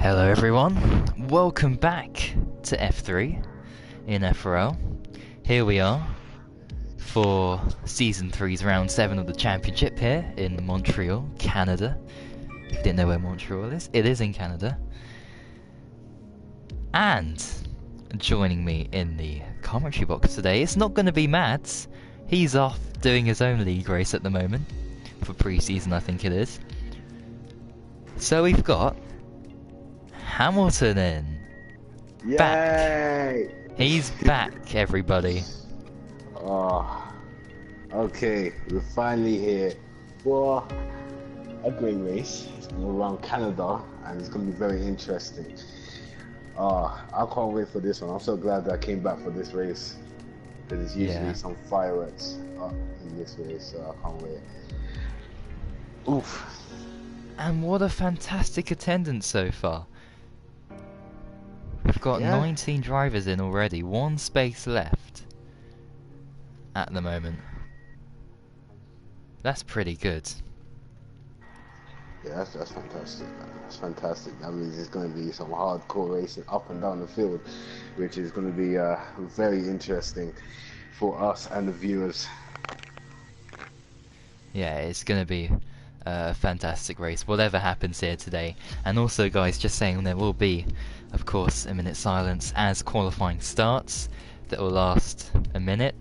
Hello everyone, welcome back to F3 in FRL. Here we are for Season 3's Round 7 of the Championship here in Montreal, Canada. If you didn't know where Montreal is, it is in Canada. And joining me in the commentary box today, it's not going to be Mads. He's off doing his own league race at the moment, for pre-season I think it is. So we've got Hamilton in. Yay! Back. He's back, everybody. Oh, okay, we're finally here for a great race. It's going to go around Canada and it's going to be very interesting. I can't wait for this one. I'm so glad that I came back for this race. There's usually some fireworks in this race, so I can't wait. Oof. And what a fantastic attendance so far. We've got 19 drivers in already, one space left at the moment. That's pretty good. Yeah, that's fantastic. That's fantastic. That means it's going to be some hardcore racing up and down the field, which is going to be very interesting for us and the viewers. Yeah, it's going to be a fantastic race, whatever happens here today. And also, guys, just saying there will be, of course, a minute's silence as qualifying starts. That will last a minute,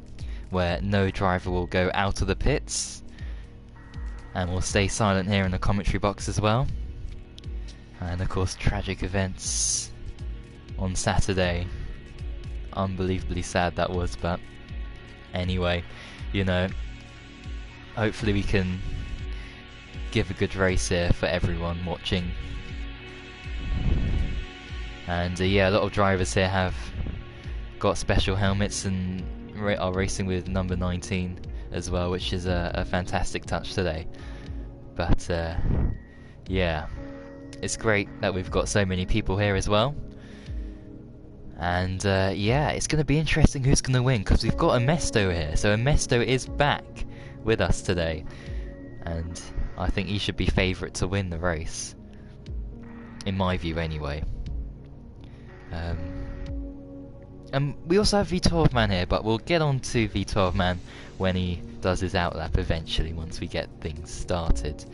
where no driver will go out of the pits. And we'll stay silent here in the commentary box as well. And of course, tragic events on Saturday. Unbelievably sad that was, but anyway, you know, hopefully we can give a good race here for everyone watching. And yeah, a lot of drivers here have got special helmets and are racing with number 19 as well, which is a fantastic touch today. But yeah, it's great that we've got so many people here as well. And yeah, it's going to be interesting who's going to win, because we've got Amesto here. So Amesto is back with us today, and I think he should be favourite to win the race, in my view anyway. And we also have V12 Man here, but we'll get on to V12 Man when he does his outlap eventually, once we get things started.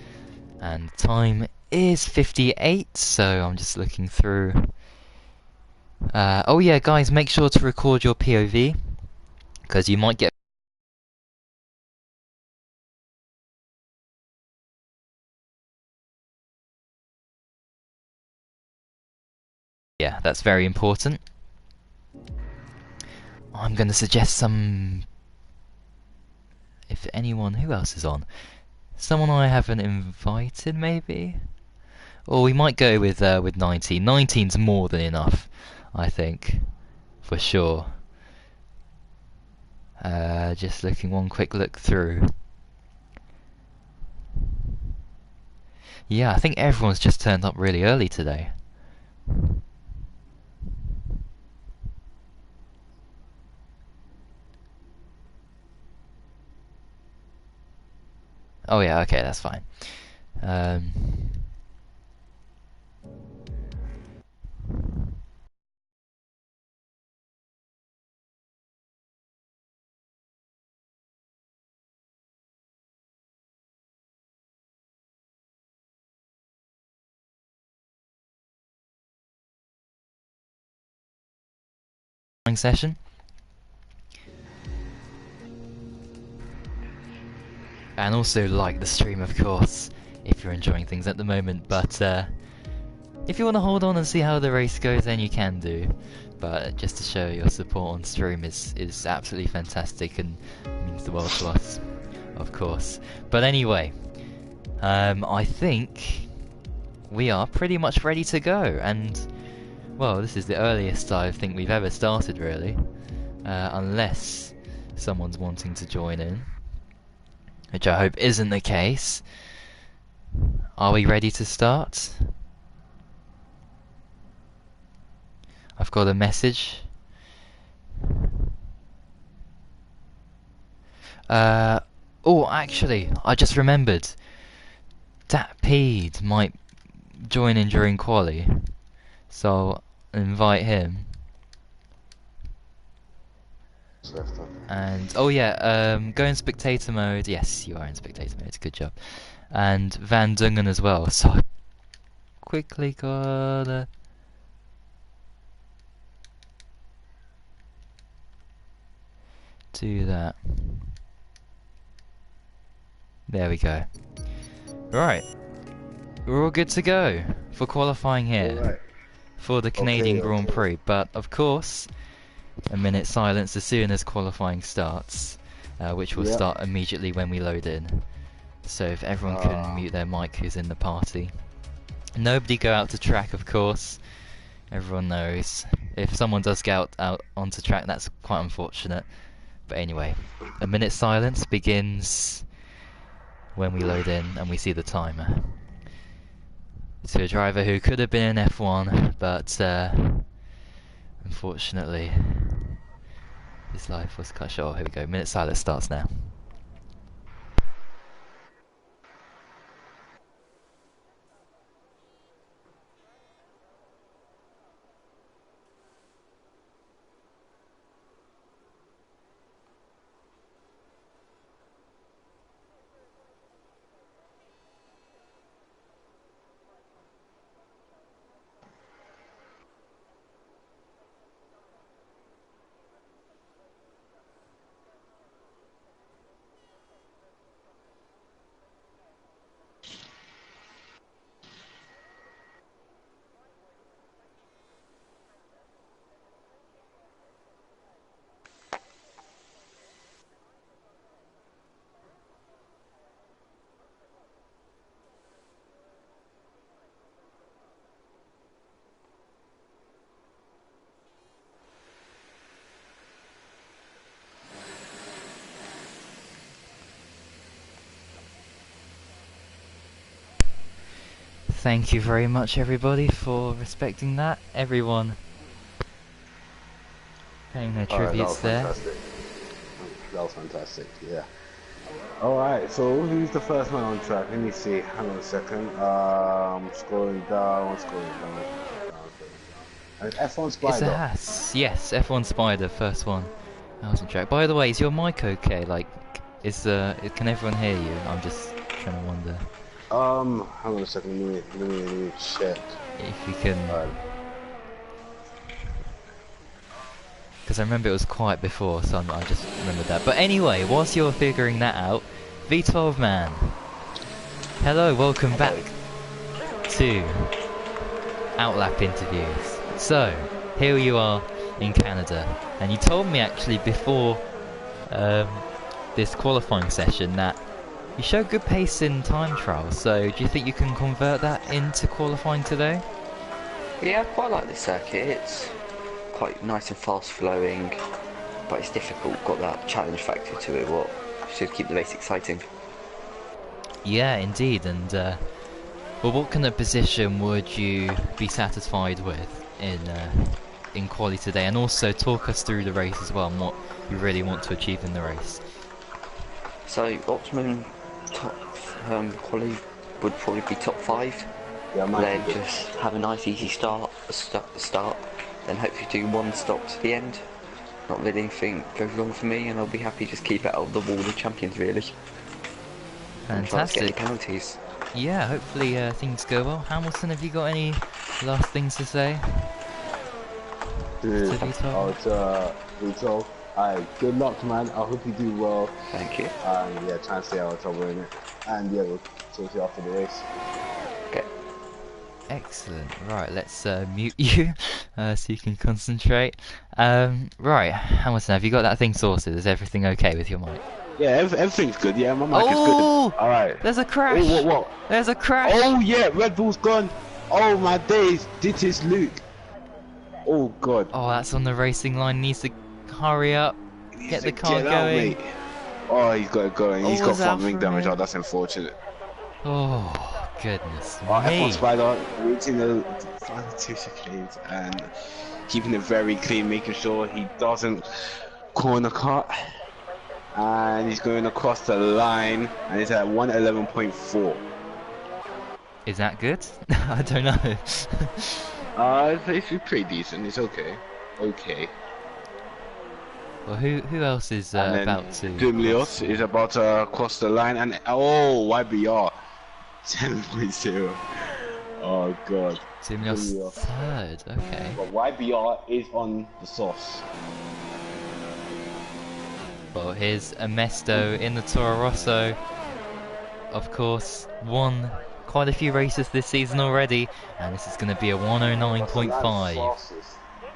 And time is 58, so I'm just looking through. Oh yeah, guys, make sure to record your POV, because you might get... Yeah, that's very important. I'm going to suggest some... If anyone... Who else is on? Someone I haven't invited, maybe? Or we might go with 19. 19's more than enough, I think. For sure. Just looking one quick look through. Yeah, I think everyone's just turned up really early today. Oh yeah, okay, that's fine. Session. And also like the stream, of course, if you're enjoying things at the moment. But if you want to hold on and see how the race goes, then you can do. But just to show your support on stream is absolutely fantastic and means the world to us, of course. But anyway, I think we are pretty much ready to go. And well, this is the earliest I think we've ever started, really, unless someone's wanting to join in, which I hope isn't the case. Are we ready to start? I've got a message. Oh, actually, I just remembered. Dat Peed might join in during quali. So I'll invite him. And oh yeah, go in spectator mode. Yes, you are in spectator mode. Good job. And Van Dungen as well. So I quickly gotta do that. There we go. Right, we're all good to go for qualifying here Alright. for the Canadian Okay, Grand okay. Prix. But of course, a minute silence as soon as qualifying starts, which will start immediately when we load in. So if everyone can mute their mic who's in the party. Nobody go out to track, of course. Everyone knows. If someone does get out onto track, that's quite unfortunate. But anyway, a minute silence begins when we load in and we see the timer. To a driver who could have been in F1, but unfortunately his life was cut short. Here we go, minute silence starts now. Thank you very much everybody for respecting that. Everyone paying their tributes there. Fantastic. That was fantastic, yeah. Alright, so who's the first man on track? Let me see, hang on a second. Scrolling down. And F1 Spider. It's a Haas. Yes, F1 Spider, first one. I was on track. By the way, is your mic okay? Like, can everyone hear you? I'm just trying to wonder. Hang on a second, let me check. If you can... Because I remember it was quiet before, so I just remembered that. But anyway, whilst you're figuring that out, V12 man. Hello, welcome back to Outlap Interviews. So, here you are in Canada, and you told me actually before this qualifying session that you showed good pace in time trials, so do you think you can convert that into qualifying today? Yeah, I quite like this circuit. It's quite nice and fast flowing, but it's difficult, got that challenge factor to it, what should keep the race exciting. Yeah, indeed, and well, what kind of position would you be satisfied with in quali today, and also talk us through the race as well and what you really want to achieve in the race? So optimum top quali would probably be top 5. Yeah, then just have a nice easy start, then hopefully do one stop to the end. Not really anything goes wrong for me, and I'll be happy just keep it out of the wall of champions really. Fantastic. Get any penalties. Yeah, hopefully things go well. Hamilton, have you got any last things to say? Dude, V12? V12. Alright, good luck, man. I hope you do well. Thank you. And yeah, try and stay out of trouble in it. And yeah, we'll talk to you after the race. Okay. Excellent. Right, let's mute you so you can concentrate. Right, Hamilton, have you got that thing sorted? Is everything okay with your mic? Yeah, everything's good. Yeah, my mic is Oh! good. Alright. There's a crash! Oh, what? There's a crash! Oh yeah, Red Bull's gone. Oh my days, this is Luke. Oh god. Oh, that's on the racing line. Needs to hurry up. Get the car going. Oh, he's got it going. He's got front wing damage. Alpha. Oh, that's unfortunate. Oh, goodness me. F1 Spider reaching the final 2 chicanes and keeping it very clean, making sure he doesn't corner cut. And he's going across the line, and he's at 111.4. Is that good? I don't know. It's pretty decent. It's okay. Okay. Well, who else is And then about to Dumlios is about to cross the line, and oh, YBR 10.0. Oh god. Dumlios third? Okay. But YBR is on the sauce. Well, here's Amesto in the Toro Rosso. Of course, won quite a few races this season already, and this is going to be a 109.5.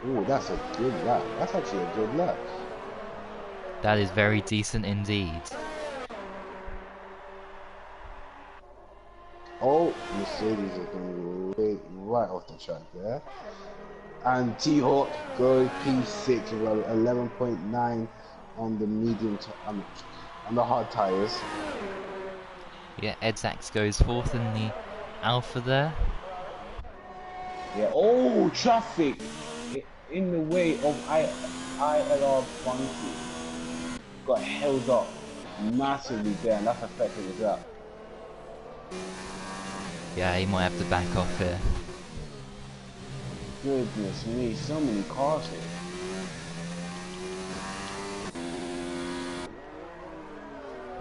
Ooh, that's a good lap. That's actually a good lap. That is very decent indeed. Oh, Mercedes is going to be right off the track there. And T-Hawk goes P6 with 11.9 on the medium, on the hard tires. Yeah, Edzax goes fourth in the Alpha there. Yeah. Oh, traffic in the way of ILR Bunty. Got held up massively there, and that's affected his lap. Yeah, he might have to back off here. Goodness me, so many cars here.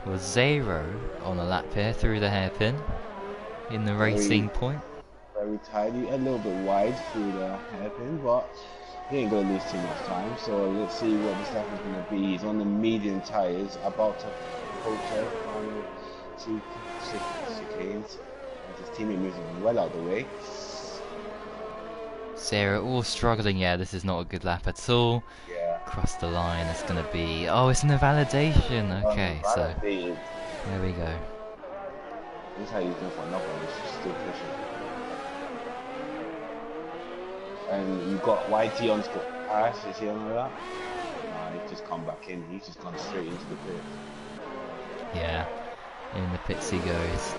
Well, Zero on a lap here through the hairpin in the racing point. Very tidy, a little bit wide through the hairpin, but he ain't gonna lose too much time. So let's see what this lap is gonna be. He's on the medium tires, about to approach her final two chicanes. His teammate moves well out of the way. Zero all struggling. Yeah, this is not a good lap at all. Yeah. Cross the line. It's gonna be. Oh, it's an invalidation. Okay, so there we go. This is how he's going for another one. He's still pushing. And you've got YT on score. Ash, is he on that? Nah, he's just come back in. He's just gone straight into the pit. Yeah, in the pits he goes.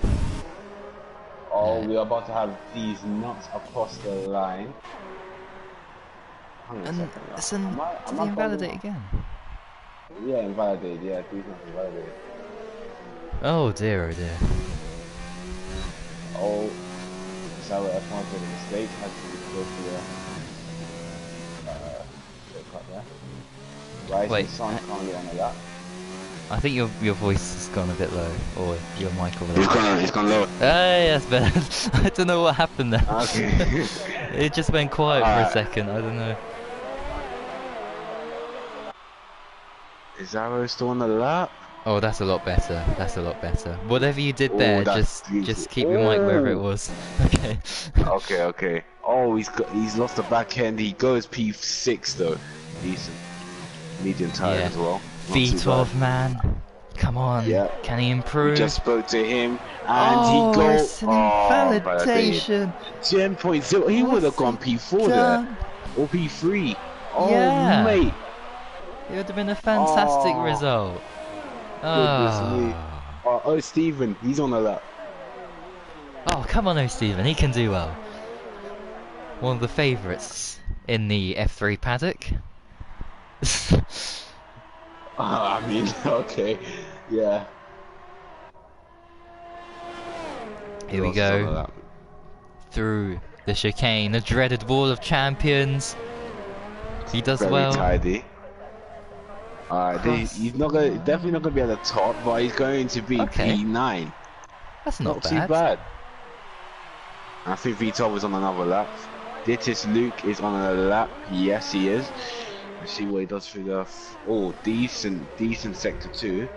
Oh, we're about to have these nuts across the line. Hang on a And second. listen, did he invalidate again? Yeah, invalidated. Yeah, these nuts invalidated. Oh dear, oh dear. Oh, Sour F1 did a mistake. Had to go through the shortcut there. Rising Wait, Sun currently on the lap. I think your voice has gone a bit low, or your mic over It's there. gone low. Hey, that's better. I don't know what happened there. Okay. It just went quiet for a second. I don't know. Is Zaro still on the lap? Oh, that's a lot better. That's a lot better. Whatever you did Oh, there, that's just keep your mic wherever it was. Okay. Okay. Oh, he's lost the back end. He goes P6 though. Decent. Medium tire Yeah. as well. Not too V12 bad. man. Come on. Yeah. Can he We improve? just spoke to him and Oh, he goes. it's an invalidation. 10.0. He would have gone P4 there. Or P3. Oh, Yeah. mate. It would have been a fantastic Oh. result. Goodness me. Oh. Oh, Stephen. He's on the lap. Oh, come on, Stephen. He can do well. One of the favourites in the F3 paddock. I mean, okay. Yeah. Here we go. Through the chicane, the dreaded wall of champions. He does Very well. tidy. He's not gonna, definitely not gonna be at the top, but he's going to be Okay. P9. That's not too bad. bad. I think V12 is on another lap. Dittis Luke is on a lap. Yes, he is. Let's see what he does through the. Oh, decent sector 2.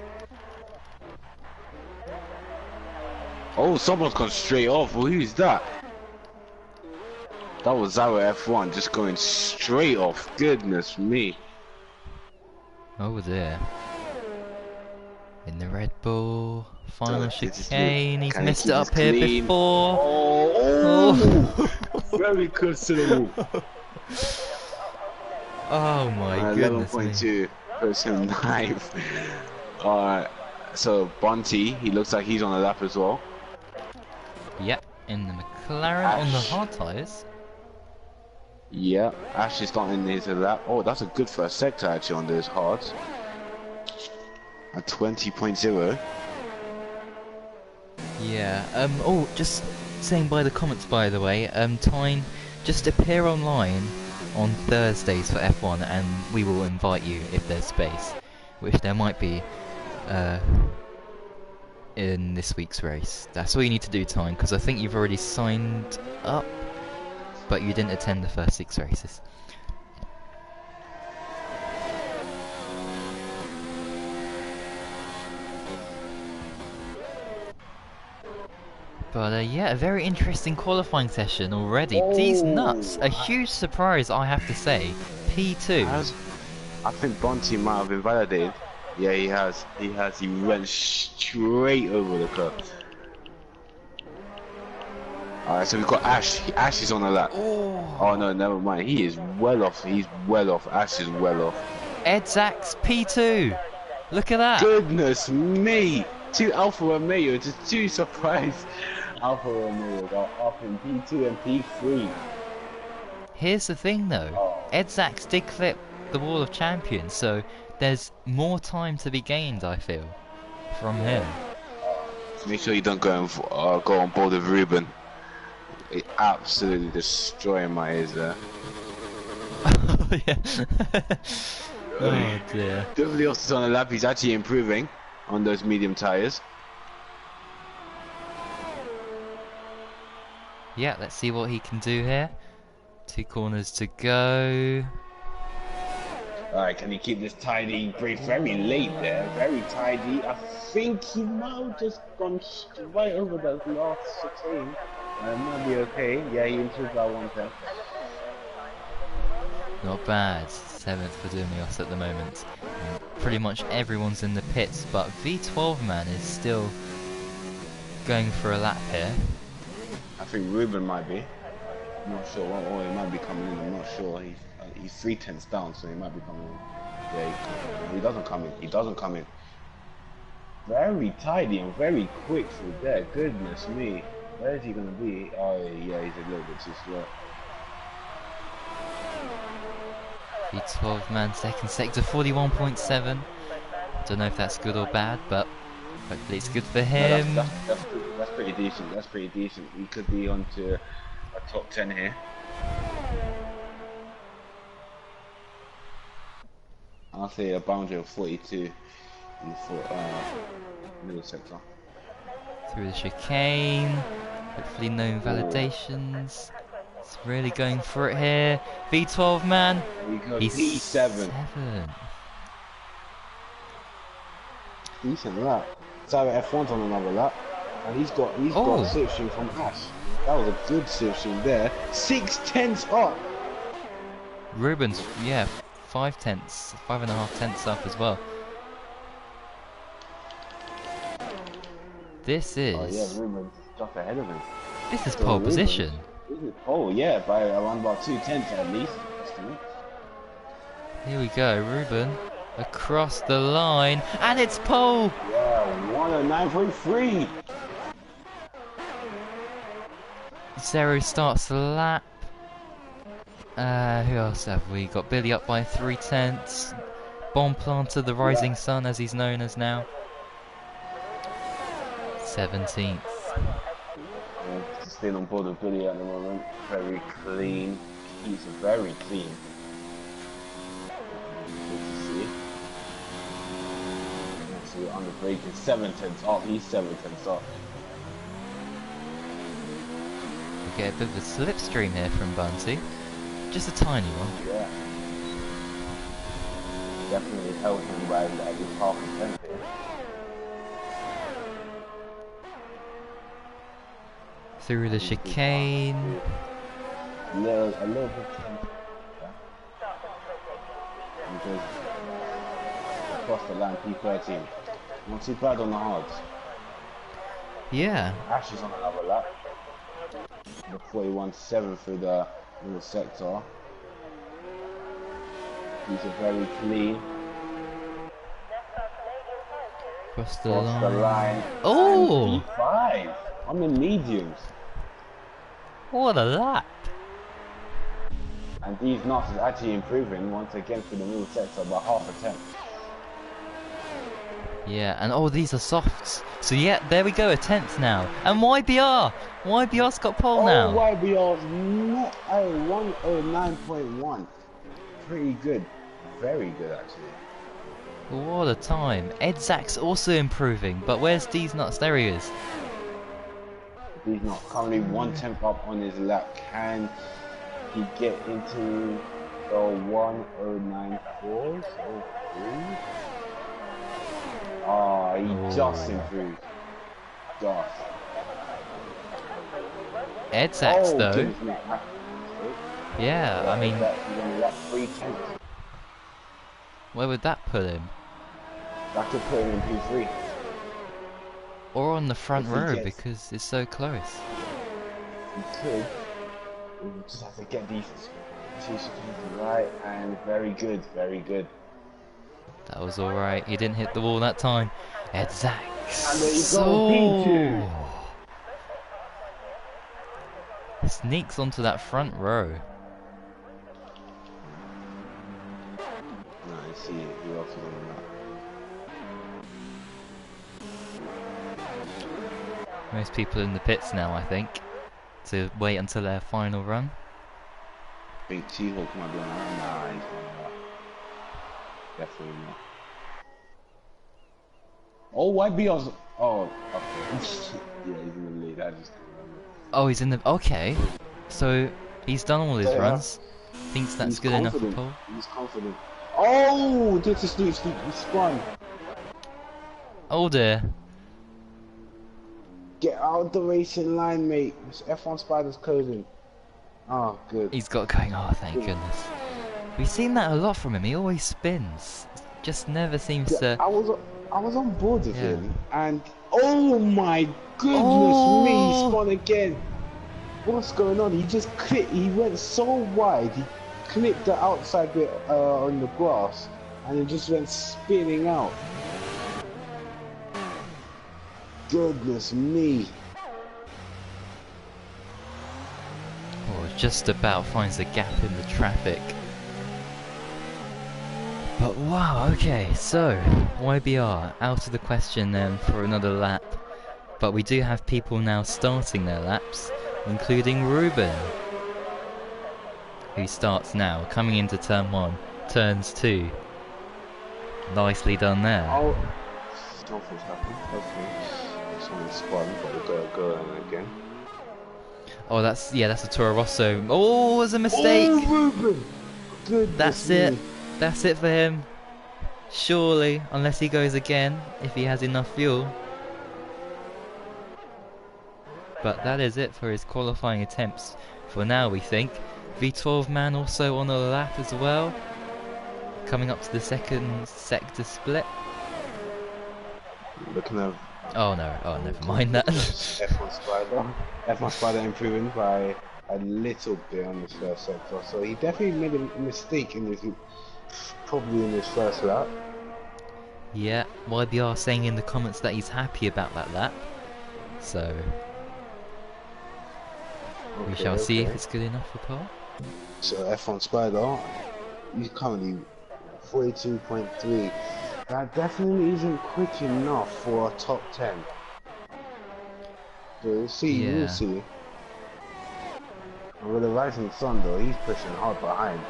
Oh, someone's gone straight off. Well, who's that? That was our F1 just going straight off. Goodness me. Oh dear. In the Red Bull. Final Dittis Luke. chicane. He's Can he messed keep it up this here clean? before. Oh. Very close to the wall. Oh my goodness me. 11.2 puts him ninth. Alright, so Bunty, he looks like he's on the lap as well. Yep, in the McLaren on the hard tyres. Yeah, Ash is got in his lap. Oh, that's a good first sector actually on those hards. At 20.0. Yeah, oh, just saying by the comments by the way, Tyne just appear online on Thursdays for F1 and we will invite you if there's space, which there might be in this week's race. That's all you need to do, Tyne, because I think you've already signed up, but you didn't attend the first 6 races. But yeah, a very interesting qualifying session already. These nuts, a huge surprise, I have to say. P2. I think Bonte might have invalidated. Yeah, he has. He has. He went straight over the curb. Alright, so we've got Ash. Ash is on the lap. Oh no, never mind. He is well off. He's well off. Ash is well off. Edzax P2. Look at that. Goodness me. 2 Alfa Romeo. Just 2 surprise Alfa Romeo got up in P2 and P3. Here's the thing though. Edzax did clip the Wall of Champions, so there's more time to be gained, I feel, from him. Make sure you don't go on board with Ruben. It absolutely destroying my ears there. Oh yeah. Oh dear. Dovilios is on the lap. He's actually improving on those medium tyres. Yeah, let's see what he can do here. 2 corners to go. Alright, can he keep this tidy? Very late there, very tidy. I think he might have just gone right over that last 16. Might be okay. Yeah, he improved that 1 10. Not bad. 7th for Dovilios at the moment. Pretty much everyone's in the pits, but V12 man is still going for a lap here. I think Ruben might be. I'm not sure. Or he might be coming in. I'm not sure. He's 3 tenths down, so he might be coming in. Yeah, he doesn't come in. He doesn't come in. Very tidy and very quick through there. Goodness me. Where is he going to be? Oh, yeah, he's a little bit too slow. V12 man second sector, 41.7. Don't know if that's good or bad, but hopefully it's good for him. No, that's pretty decent. That's pretty decent. He could be on to a top 10 here. I'll say a boundary of 42 in the middle sector. Through the chicane. Hopefully no invalidations. It's really going for it here. V12 man. He's P7. 7. Decent lap. Sarah F1's on another lap, and he's got slipstream from Ash. That was a good slipstream there. 6 tenths up. Ruben's 5 tenths, 5.5 tenths up as well. This is. Oh yeah, Ruben's just ahead of him. This is pole position. This is pole, yeah, by around about 2 tenths at least. Here we go, Ruben across the line, and it's pole. Yeah, 109.3. Zero starts the lap. Who else have we got? Billy up by 3 tenths. Bomb Planter, the Rising Sun, as he's known as now. 17th. Still on board with Billy at the moment. Very clean. He's very clean. On the brake is 7 tenths off. He's 7 tenths off. We get a bit of a slipstream here from Bunty. Just a tiny one. Yeah. Definitely helped him by at least half a tenth here. Through the chicane. A little bit. Because across the line, P13. Not too bad on the hards. Yeah. Ash is on another lap. The 41.7 through the middle sector. These are very clean. Across the line. Oh! P5 on the mediums. What a lap! And these knots is actually improving once again through the middle sector by half a tenth. Yeah, and oh, these are softs. So yeah, there we go, a 10th now. And YBR! YBR's got pole now. YBR's not 109.1. Pretty good. Very good, actually. What a time. Edzak's also improving, but where's D's Nuts? There he is. He's not currently 1/10 up on his lap. Can he get into the 1094s? Oh, he just improved. Just. Edzak's though. Goodness me. Yeah, I mean, Lap 3/10. where would that put him? That could put him in P3. Or on the front If he row gets- because it's so close. He could. We just have to get these right, and very good, very good. That was alright, he didn't hit the wall that time. Edzak. And there you go, P2. Sneaks onto that front row. No, I see it. Who else is on the map? Most people in the pits now, I think, to wait until their final run. Big T-Hawk might be on that. Nah, he's not. Definitely not. Oh, YBR's. Oh, okay. Yeah, he's in the lead. I just didn't remember. Oh, he's in the... Okay. So, he's done all his Yeah. runs. Thinks that's He's good enough for confident. pole. He's confident. Oh, did the sneak, he spun. Oh dear. Get out of the racing line, mate. This F1 Spider's closing. Oh, good. He's got going. Oh, thank goodness. We've seen that a lot from him. He always spins. Just never seems Yeah, to... I was on board with Yeah. him, and oh my goodness me, he spun again. What's going on? He just clipped. He went so wide. He clipped the outside bit on the grass, and it just went spinning out. Goodness me. Oh, just about finds a gap in the traffic. But wow, okay, so YBR out of the question then for another lap. But we do have people now starting their laps, including Ruben, who starts now, coming into turn 1, turns 2. Nicely done there. Oh, nothing's happened. Okay, someone spun, but we gotta go again. Oh, that's a Toro Rosso. Oh, it was a mistake. Oh, Ruben! Goodness That's me. it. That's it for him. Surely, unless he goes again, if he has enough fuel. But that is it for his qualifying attempts for now, we think. V12 man also on a lap as well. Coming up to the second sector split. Looking at Oh no, oh never mind that. F1 Spider. F1 Spider improving by a little bit on this first sector, so he definitely made a mistake in his, probably in his first lap. Yeah, YBR saying in the comments that he's happy about that lap. So, we shall see if it's good enough for pole. So F1 Spider, he's currently 42.3. That definitely isn't quick enough for a top 10. So we'll see, Yeah. we'll see. And with the rising sun though, he's pushing hard behind.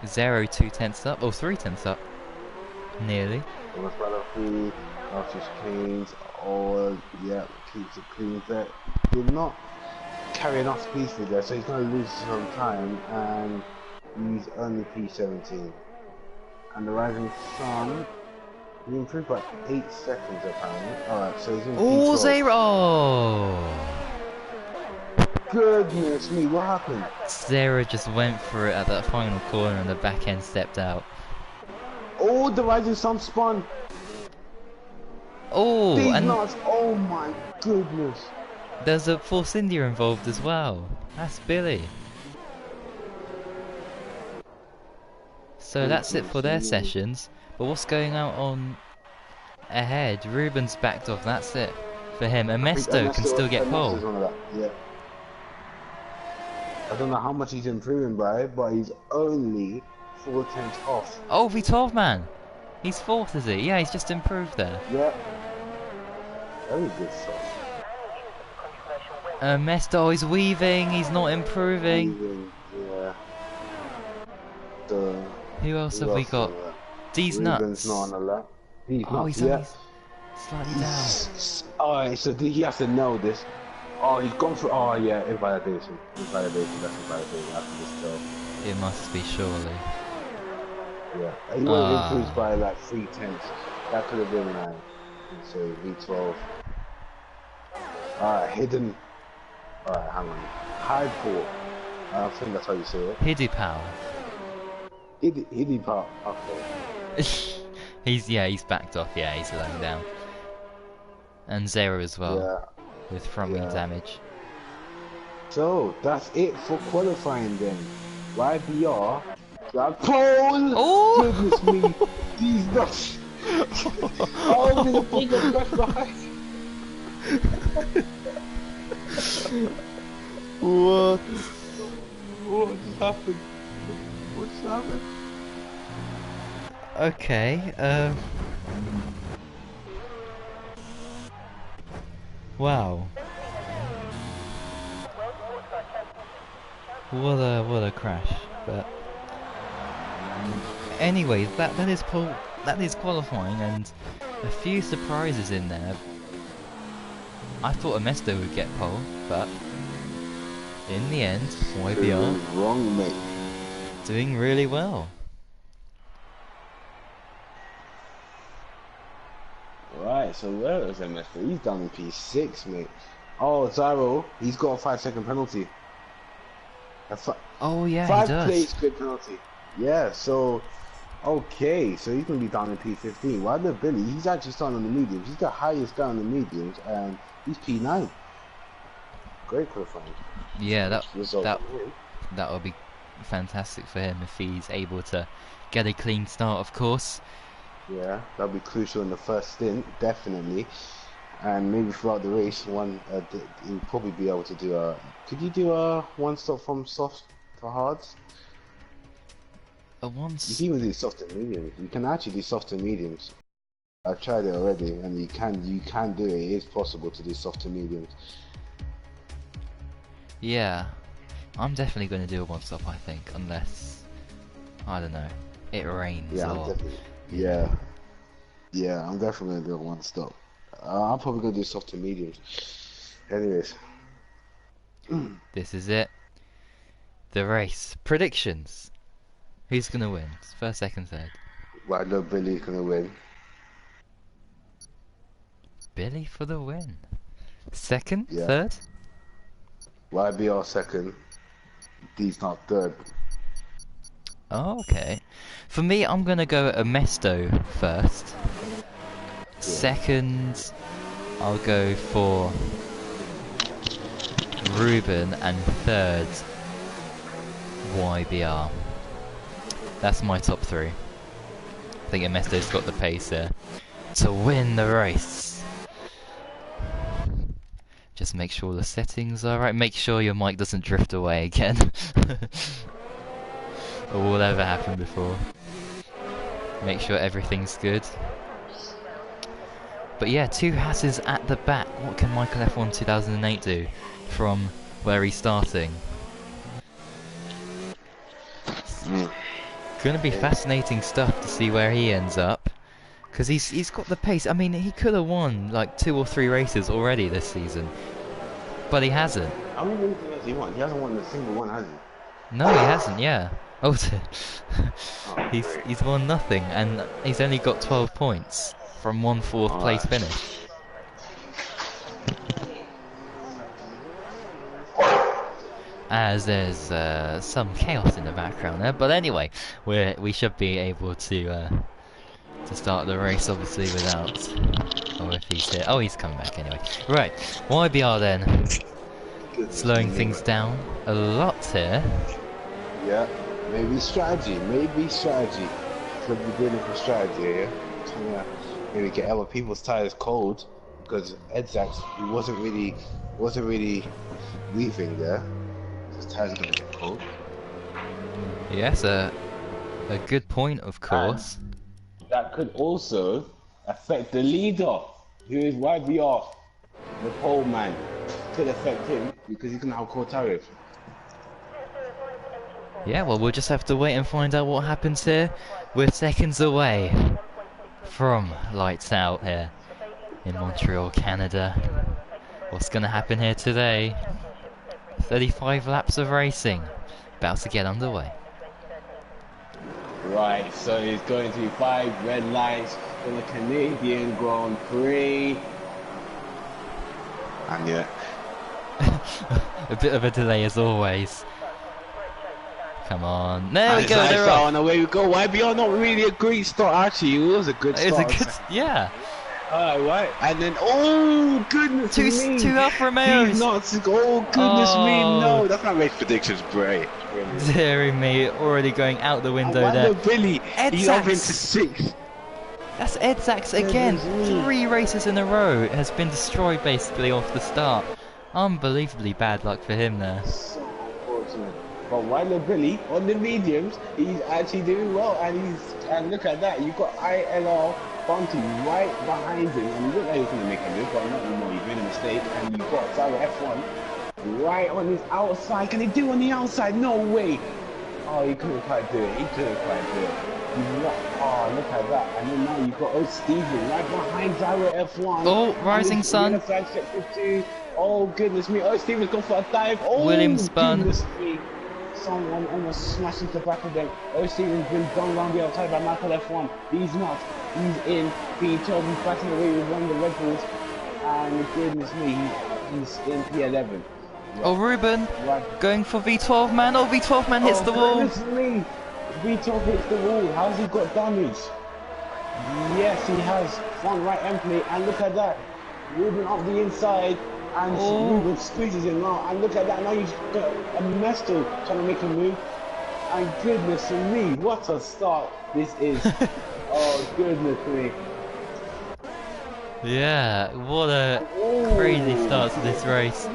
0.2 up, or 3 tenths up. Nearly. F1 Spider 3, just cleans, or yeah, keeps it clean. That did not carry enough speed through there, so he's going to lose some time, and he's only P17. And the rising sun, he improved by 8 seconds apparently. Alright, so he's in Oh, P12. 0! Goodness me, what happened? Zero just went for it at that final corner and the back end stepped out. Oh, the rising sun spun. Oh, These and nuts, oh my goodness. there's a Force India involved as well. That's Billy. So that's it for their sessions. But what's going out on ahead? Ruben's backed off, that's it for him. Amesto can still get pole. Yeah. I don't know how much he's improving by, but he's only 4 tenths off. Oh, V12 man! He's fourth, is he? Yeah, he's just improved there. Yeah. Very good stuff. Mesto is weaving, he's not improving. Even, yeah. Who else have we got? These Ruben's nuts. not on the left. He's Oh, not. he's Yeah. only slightly down. Alright, so he has to know this. Oh, he's gone for. Oh, yeah, invalidation. Invalidation, that's invalidation. I can just tell. It must be, surely. Yeah. He would have improved by like 3/10. That could have been like. So V12. Alright, hidden. Alright, hang on. High port. I think that's how you say it. Hiddy power. Hiddy part. Okay. he's backed off, yeah, he's slowing down. And Zero as well. Yeah. With front wing damage. So that's it for qualifying then. YBR. That pole! Oh! Goodness me! These nuts! Oh, there's a bigger crash behind. What? What just happened? What just happened? Okay, wow. What a crash, but anyway, that is qualifying, and a few surprises in there. I thought Amesto would get pole, but in the end, YBR wrong, mate. Doing really well. Right, so where is Amesto? He's down in P6, mate. Oh, Zyro, he's got a 5-second penalty. Oh yeah, he 5 does. place grid penalty. Yeah, so okay, so he's gonna be down in P15. While the Billy, he's actually starting on the mediums. He's the highest guy on the mediums, and he's P9. Great qualifying. Yeah, that Result. would be fantastic for him if he's able to get a clean start, of course. Yeah, that'll be crucial in the first stint, definitely. And maybe throughout the race, he'll probably be able to do a. Could you do a one stop from soft to hards? You can even do soft and mediums. You can actually do soft and mediums. I've tried it already, and you can do it. It is possible to do soft and mediums. Yeah, I'm definitely going to do a one stop. I think, unless I don't know, it rains. Yeah, or... I'm definitely gonna do a one stop. I'm probably gonna do soft and mediums. Anyways, this is it. The race predictions. Who's gonna win? First, second, third. well, I know Billy's gonna win. Billy for the win. Second, Yeah. third. YBR second. D's not third. Oh, okay. For me, I'm gonna go Amesto first. Second, I'll go for Ruben, and third, YBR. That's my top three. I think Amesto's got the pace here to win the race. Just make sure the settings are right. Make sure your mic doesn't drift away again. Or whatever happened before. Make sure everything's good. But yeah, 2 Hasses at the back. What can Michael F1 2008 do from where he's starting? Gonna be fascinating stuff to see where he ends up. Because he's got the pace. I mean, he could have won like 2 or 3 races already this season. But he hasn't. How many races has he won? He hasn't won a single one, has he? No, he hasn't, yeah. Oh, he's won nothing, and he's only got 12 points from 1 4th place finish. As there's some chaos in the background there, but anyway, we should be able to start the race, obviously, without. Oh, if he's here. Oh, he's coming back anyway. Right, YBR then. Slowing things down a lot here. Yeah, maybe strategy. Could be doing it for strategy here. Yeah. Maybe get other people's tires cold because Edzax he wasn't really weaving there. His tires are gonna get cold. Yes, a good point, of course. that could also affect the leader, who is YBR, the pole man. Could affect him because he's gonna have core tariff. Yeah, well, we'll just have to wait and find out what happens here. We're seconds away from lights out here in Montreal, Canada. What's gonna happen here today? 35 laps of racing about to get underway. Right, so it's going to be 5 red lights for the Canadian Grand Prix. And yeah. A bit of a delay as always. Come on. There we go, Nice they're start, off. and away we go. YBR not really a great start, actually. It was a good It start. was a good, yeah. Right. And then, oh, goodness me. Two Alfa Romeos. He's not, oh, goodness me, Oh. no. That's not race predictions, great. Deary me, already going out the window And there. Billy, Ed he's up Sachs. into 6. That's Ed Sachs again. 3 races in a row has been destroyed basically off the start. Unbelievably bad luck for him there. So unfortunate. But Wilder Billy on the mediums, he's actually doing well, and look at that, you've got ILR Bounty right behind him, and you look like he's gonna make a move, but not anymore. He's made a mistake, and you've got Sarah F1 right on his outside. Can he do on the outside? No way. Oh, he couldn't quite do it. Oh, look at that. And then now you've got Steven right behind Zyra F1. Oh, Rising Sun. Oh, goodness me. Oh, Steven's gone for a dive. Oh, Williams spun. Goodness me. Someone almost smashed into the back of them. Oh, Steven's been done around the outside by Michael F1. He's not. He's in. Being told he's batting away with one of the Red Bulls. And goodness me, he's in P11. Yeah. Oh, Ruben Right. going for V12 man. Oh, V12 man hits the wall. Goodness me. V12 hits the wall. How's he got damage? Yes, he has. Front right end plate. And look at that. Ruben up the inside. And Ruben squeezes him out. And look at that. Now you've got a Mesto trying to make a move. And goodness me, what a start this is. Oh, goodness me. Yeah, what a crazy start to this race.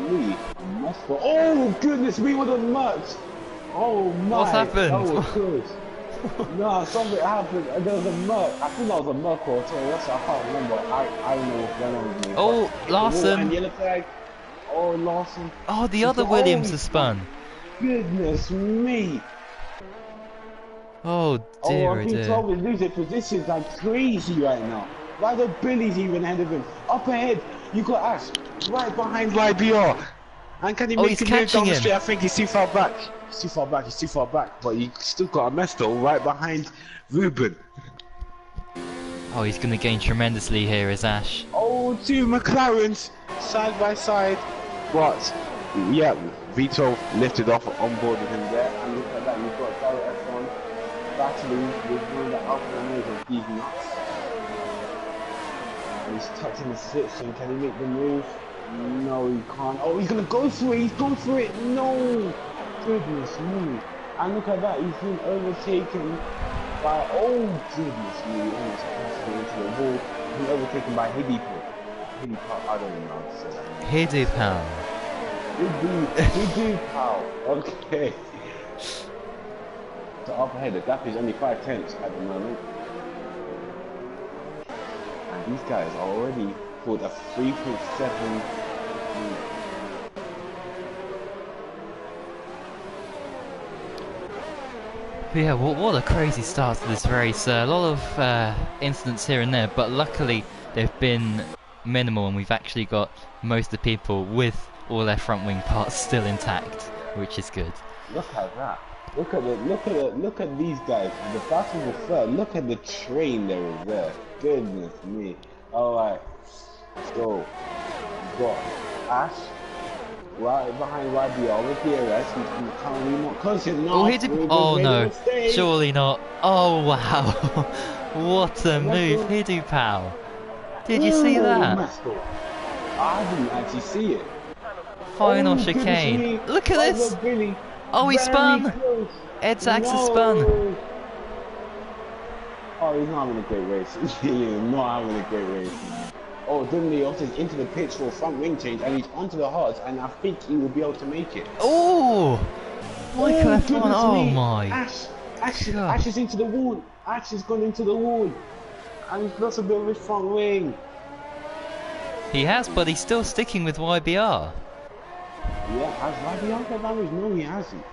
Oh, goodness me, what a much. Oh my. What's happened? Oh, good. No, something happened. There was a murk. I think that was a murk or something. That's I can't remember. I don't know what's going on with me. Oh, Larson. And yellow flag. Oh, Larson. Oh, the other Williams has spun. Goodness me. Oh dear, I think Tom is losing positions like crazy right now. Right, the Billy's even ahead of him. Up ahead, you got Ash right behind YBR. And can he make he's a move catching down the him. street? I think he's too far back. He's too far back. But you still got a Mesto right behind Ruben. Oh, he's going to gain tremendously here, is Ash. Oh, 2 McLarens side by side. But yeah, V12 lifted off on board with him there. And look at that, you've got Sarah F1 battling with one of the Alfa Romeos of these nuts. And he's touching the switch, and can he make the move? No, he can't. Oh, he's gonna go for it. He's gone for it. No, goodness me! And look at that. He's been overtaken by. Oh, goodness me! Almost crashed into the wall. He's been overtaken by Hidipo. I don't even know how to say that. Hidupal. Hidupal. Okay. So up ahead, the gap is only 5/10 at the moment. And these guys are already pulled a 3.7. Yeah, what a crazy start to this race. A lot of incidents here and there, but luckily they've been minimal, and we've actually got most of the people with all their front wing parts still intact, which is good. Look at that. Look at these guys. The battle for third. Look at the train there is there. Goodness me. Alright. So we've got Ash right behind YBR with DRS. He's currently not close enough. Oh no, surely not. Oh wow. What a move, Hidupal. Did you see that? I didn't actually see it. Final chicane. Look at this. Oh, he spun. Ed Sachs has spun. Oh, he's not having a great race. He's not having a great race. Oh, Dunley also is into the pitch for a front wing change, and he's onto the hards, and I think he will be able to make it. Oh! Michael F1, oh my. Ash is into the wall. Ash has gone into the wall. And he's lost a bit of his front wing. He has, but he's still sticking with YBR. Yeah, has YBR got damage? No, he hasn't.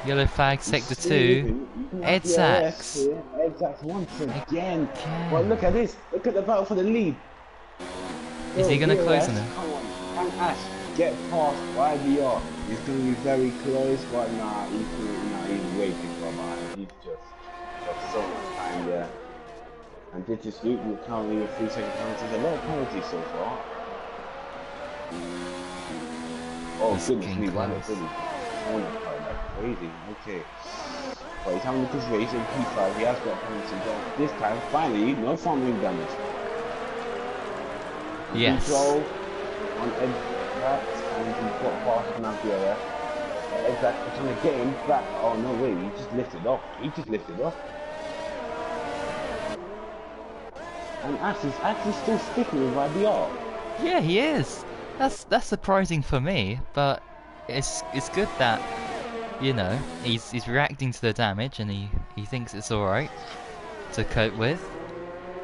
Yellow flag, sector 2. Edzax. Edzax once again. But look at this. Look at the battle for the lead. Is he going to close on him? Come on. Can Ash get past YBR? He's going to be very close, but nah, he's way too far behind. He's just got so much time there. And Digits Loop will currently with 3-second penalties. A lot of penalties so far. Oh goodness me, why not Billy? Oh my god, like crazy. Okay. But he's having a good race in P5. He has got a penalty, but this time, finally, no front wing damage. Yes. Control on Edzax, and he's got past Naviera. Edzax is trying to get him back. Oh no way, he just lifted off. He just lifted off. And Ash is actually still sticking with YBR. Yeah, he is. That's surprising for me, but it's good that, you know, he's reacting to the damage and he thinks it's alright to cope with.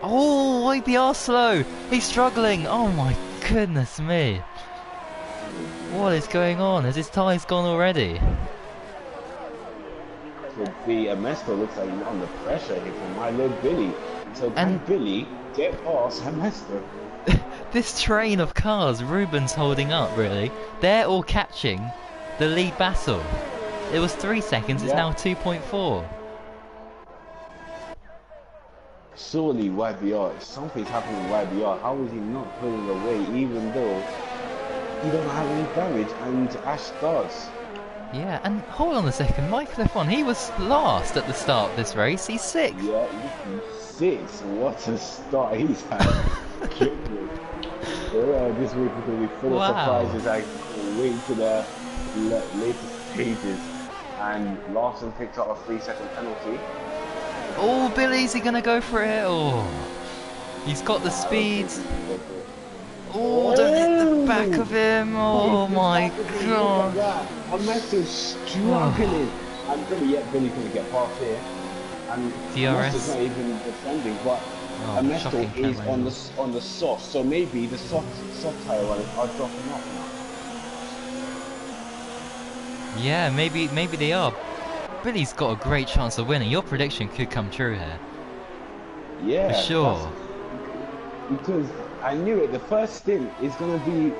Oh, YBR slow! He's struggling! Oh my goodness me! What is going on? Has his tyres gone already? So the Amesto looks like he's under pressure here from my little Billy. So can Billy get past Amesto? This train of cars Ruben's holding up, really. They're all catching the lead battle. It was 3 seconds, it's now 2.4. Surely YBR, something's happening with YBR. How is he not pulling away even though he doesn't have any damage and Ash does? Yeah, and hold on a second, Michael F1, he was last at the start of this race, he's 6th. Yeah, he's 6. What a start he's had. This week is going to be full of surprises. I wait to the later stages. And Larson picks up a 3-second penalty. Oh, Billy's he going to go for it? Oh, he's got the speed. Oh, don't hit the back of him. Oh my god. Amesto's struggling. And Billy's going to get past here. And Amesto's not even defending, but Amesto is on the soft, so maybe the soft tire runners are dropping off now. Yeah, maybe they are. Billy's got a great chance of winning. Your prediction could come true here. Yeah, for sure. Because I knew it. The first stint is going to be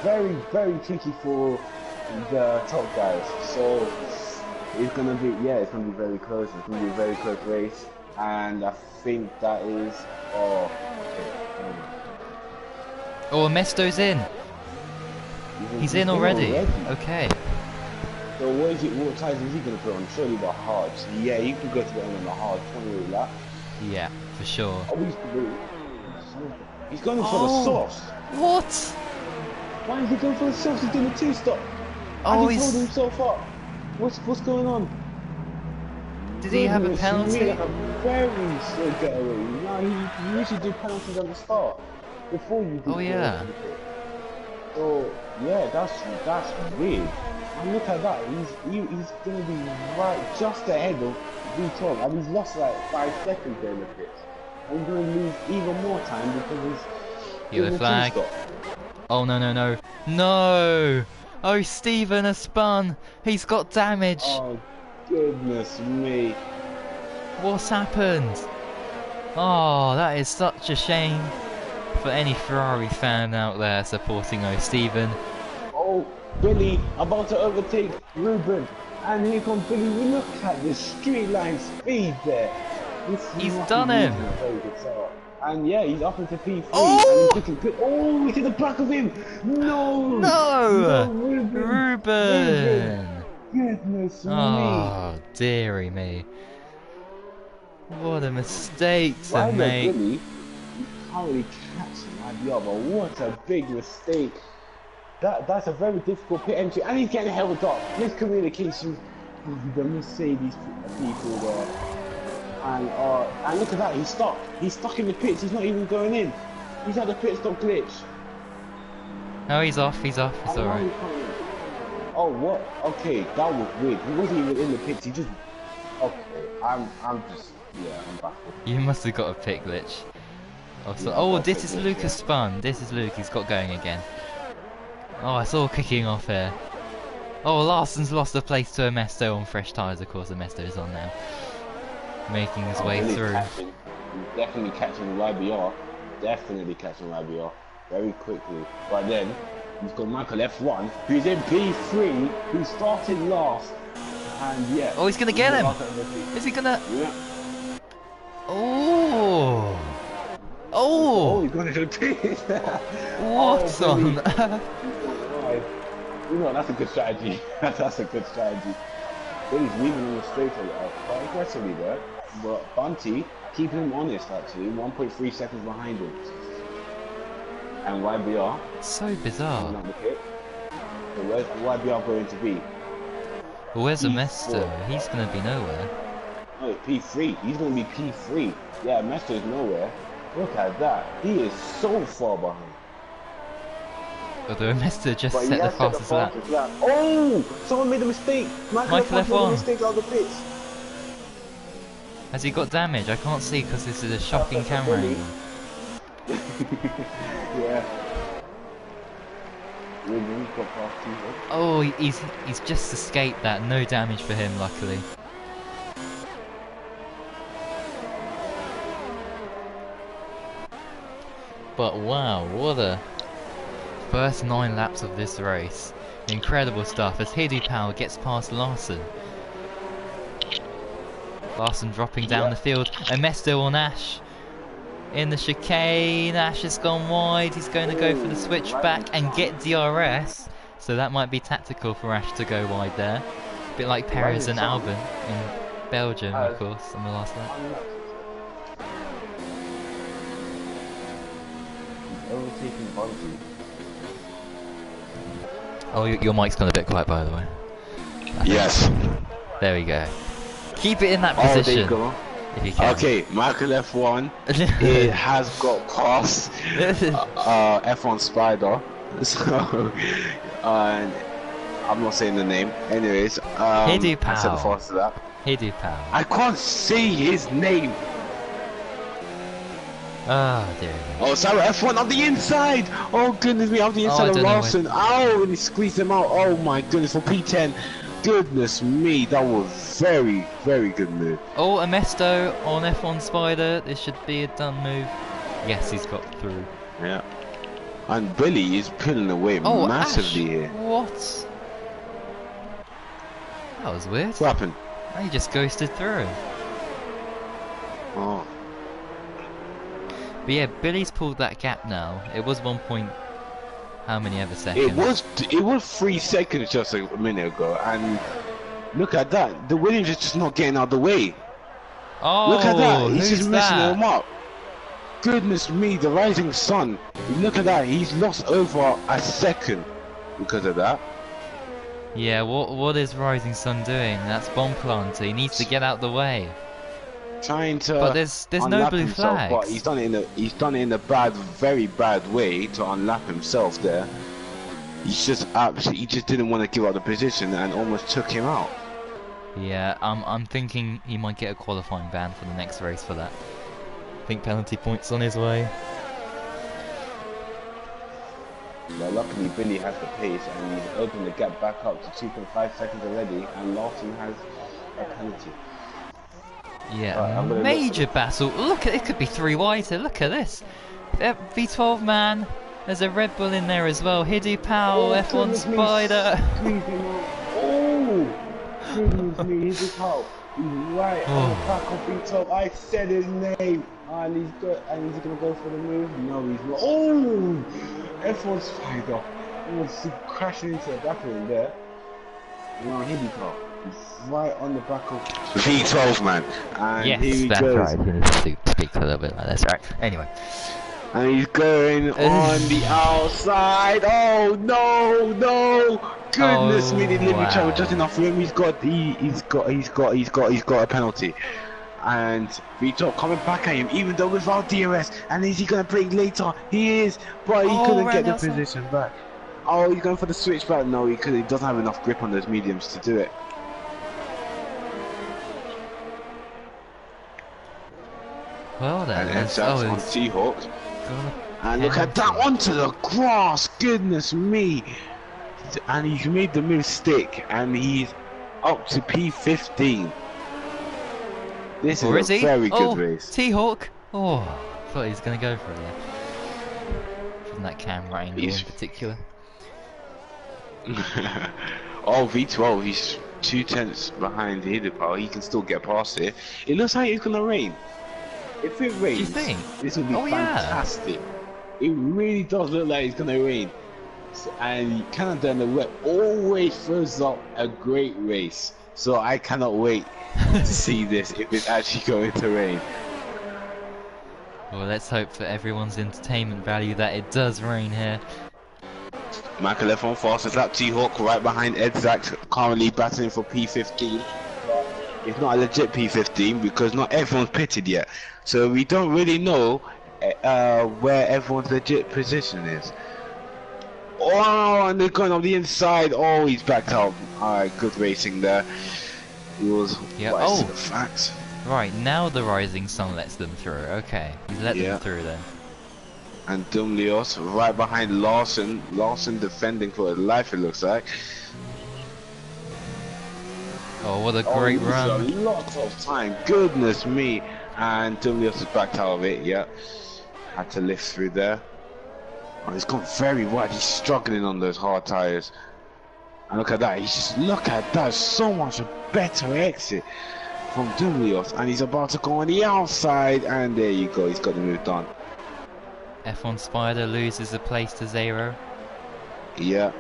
very, very tricky for the top guys. So it's going to be, it's going to be very close. It's going to be a very close race. And I think that is, oh, Amesto's in. He's in already. Okay. So what tires is he going to put on? Surely the hards. Yeah, you can go to the end on the hard 28 lap. Yeah, for sure. He's going for the softs. What? Why is he going for the softs? He's doing a 2-stop. Oh, and he's holding himself up. What's going on? Did he have a penalty? Like a very slow getaway. No, you usually do penalties at the start before you do. Oh yeah. So yeah, that's weird. And look at that. He's gonna be right just ahead of V12, and he's lost like 5 seconds there in the pits. And he's gonna lose even more time because he's yellow flag. Oh no! Oh, Stephen has spun. He's got damage. Oh goodness me! What's happened? Oh, that is such a shame for any Ferrari fan out there supporting Stephen. Oh, Billy about to overtake Ruben, and here comes Billy. Look at the straight line speed there. He's done him. And yeah, he's up into P3. Oh! And he's looking to the back of him. No, Ruben. Goodness me. Oh, dearie me. What a mistake to make. Billy, currently catching YBR, but what a big mistake. That's a very difficult pit entry, and he's getting held up. Miscommunication with the Mercedes people there. And look at that, he's stuck. He's stuck in the pits, he's not even going in. He's had a pit stop glitch. No, he's off, it's alright. Oh, what? Okay, that was weird. He wasn't even in the pits, he just... Okay, I'm just... Yeah, I'm baffled. You must have got a pit glitch. Also, Yeah, I've oh, got a this pit is glitch, Lucas yeah. spun. This is Luke. He's got going again. Oh, it's all kicking off here. Oh, Larson's lost the place to Amesto on fresh tyres. Of course, Amesto is on now, making his way Billy's through. catching. He's definitely catching YBR. Definitely catching YBR. Very quickly. But then, he's got Michael F1, who's in P3, who started last. And yeah. Oh, he's gonna get him. Is he gonna? Yeah. Oh. Oh, Oh. he's going to the pit. What on? You know, that's a good strategy. That's a good strategy. Billy's leaving him straight quite aggressively there. But Bunty, keeping him honest actually, 1.3 seconds behind him. And YBR. So bizarre. Not the pit. So where's YBR going to be? Where's P4. Amesto? He's gonna be nowhere. Oh, P3. He's going to be P3. Yeah, Mesto is nowhere. Look at that. He is so far behind. Although Amesto just But he set the has set the fastest lap. fastest lap. Oh! Someone made a mistake. Michael F1 made a F1. mistake out of the pits. Has he got damage? I can't see because this is a shocking camera angle. Yeah. Really got past two. Oh, he's just escaped that. No damage for him, luckily. But wow, what a first 9 laps of this race. Incredible stuff as Hidupal gets past Larson. Larson dropping down the field. Amesto on Ash. In the chicane, Ash has gone wide. He's going to go for the switchback and get DRS. So that might be tactical for Ash to go wide there. A bit like Perez and Albon in Belgium, of course, on the last lap. Overtaking Bunty. Oh, your mic's gone a bit quiet, by the way. Yes. There we go. Keep it in that Oh, there position. you go. If you can. Okay, Michael F1, it has got past F1 Spider. So, I'm not saying the name. Anyways, I said the fastest lap. Hidupal. I can't say his name. Oh dear. Oh, sorry, F1 on the inside. Oh goodness me, on the inside of Larson. Oh, and he squeezed him out. Oh my goodness, for P10. Goodness me, that was very, very good move. Oh, Amesto on F1 Spider. This should be a done move. Yes, he's got through. Yeah. And Billy is pulling away massively Ash. here. What? That was weird. What happened? He just ghosted through. Oh. But yeah, Billy's pulled that gap now. It was 1 point... How many ever seconds? It was 3 seconds just a minute ago, and look at that. The Williams is just not getting out of the way. Oh, look at that. He's just messing that? them up. Goodness me, the rising sun. Look at that. He's lost over a second because of that. Yeah, what is Rising Sun doing? That's bomb planter. He needs to get out the way. Trying to, but there's no blue flags. But he's done it in a very bad way to unlap himself there. He just didn't want to give up the position and almost took him out. Yeah, I'm thinking he might get a qualifying ban for the next race for that. I think penalty points on his way. But luckily Billy has the pace and he's opened the gap back up to 2.5 seconds already, and Larson has a penalty. Yeah, major battle. Look at it, could be 3 wider. Look at this. V12 man. There's a Red Bull in there as well. Hidupal, F1 Spider. Oh, goodness me, Hidupal. He's right on the back of V12. I said his name. And he's good. And is he gonna go for the move? No, he's not. Oh, F1 Spider. He's crashing into the back of him there. No, Hidupal. Right on the back of V12 man, and yes, here he that's goes. right. He needs to speak a little bit like this, right? Anyway, and he's going on the outside. Oh no! Goodness me! The limit travel just enough for him. He's got a penalty, and V12 coming back at him, even though without DRS. And is he gonna break later? He is, but he couldn't get the position back. Oh, he's going for the switchback. No, he couldn't. He doesn't have enough grip on those mediums to do it. Well then, And Edzax on he's T-Hawk. got a And look at that, penalty. onto the grass, goodness me. And he's made the mistake, and he's up to P15. This Or is is a he? very good Oh, race. T-Hawk! Oh, thought he was going to go for it there. From that camera angle He's- in particular. Oh, V12, he's 2/10 behind Hiddepower. He can still get past it. It looks like it's gonna rain. If it rains, think? this will be Oh, yeah. fantastic. It really does look like it's gonna rain. And Canada and the wet always throws up a great race. So I cannot wait to see this if it's actually going to rain. Well, let's hope for everyone's entertainment value that it does rain here. Michael left on fastest lap. T-Hawk right behind Edzax, currently battling for P15. It's not a legit P15 because not everyone's pitted yet. So we don't really know where everyone's legit position is. Oh, and they're going on the inside. Oh, he's backed up. Alright, good racing there. He was Yeah, wise to oh. the facts. Right, now the rising sun lets them through. Okay, he's let Yeah. them through then. And Dumlios right behind Larson. Larson defending for his life, it looks like. Oh, what a great He was run. a lot of time. Goodness me. And Dumlios is backed out of it. Yeah. Had to lift through there. Oh, he's gone very wide. He's struggling on those hard tires. And look at that. Look at that. So much a better exit from Dumlios. And he's about to go on the outside. And there you go. He's got the move done. F1 Spider loses a place to 0. Yeah.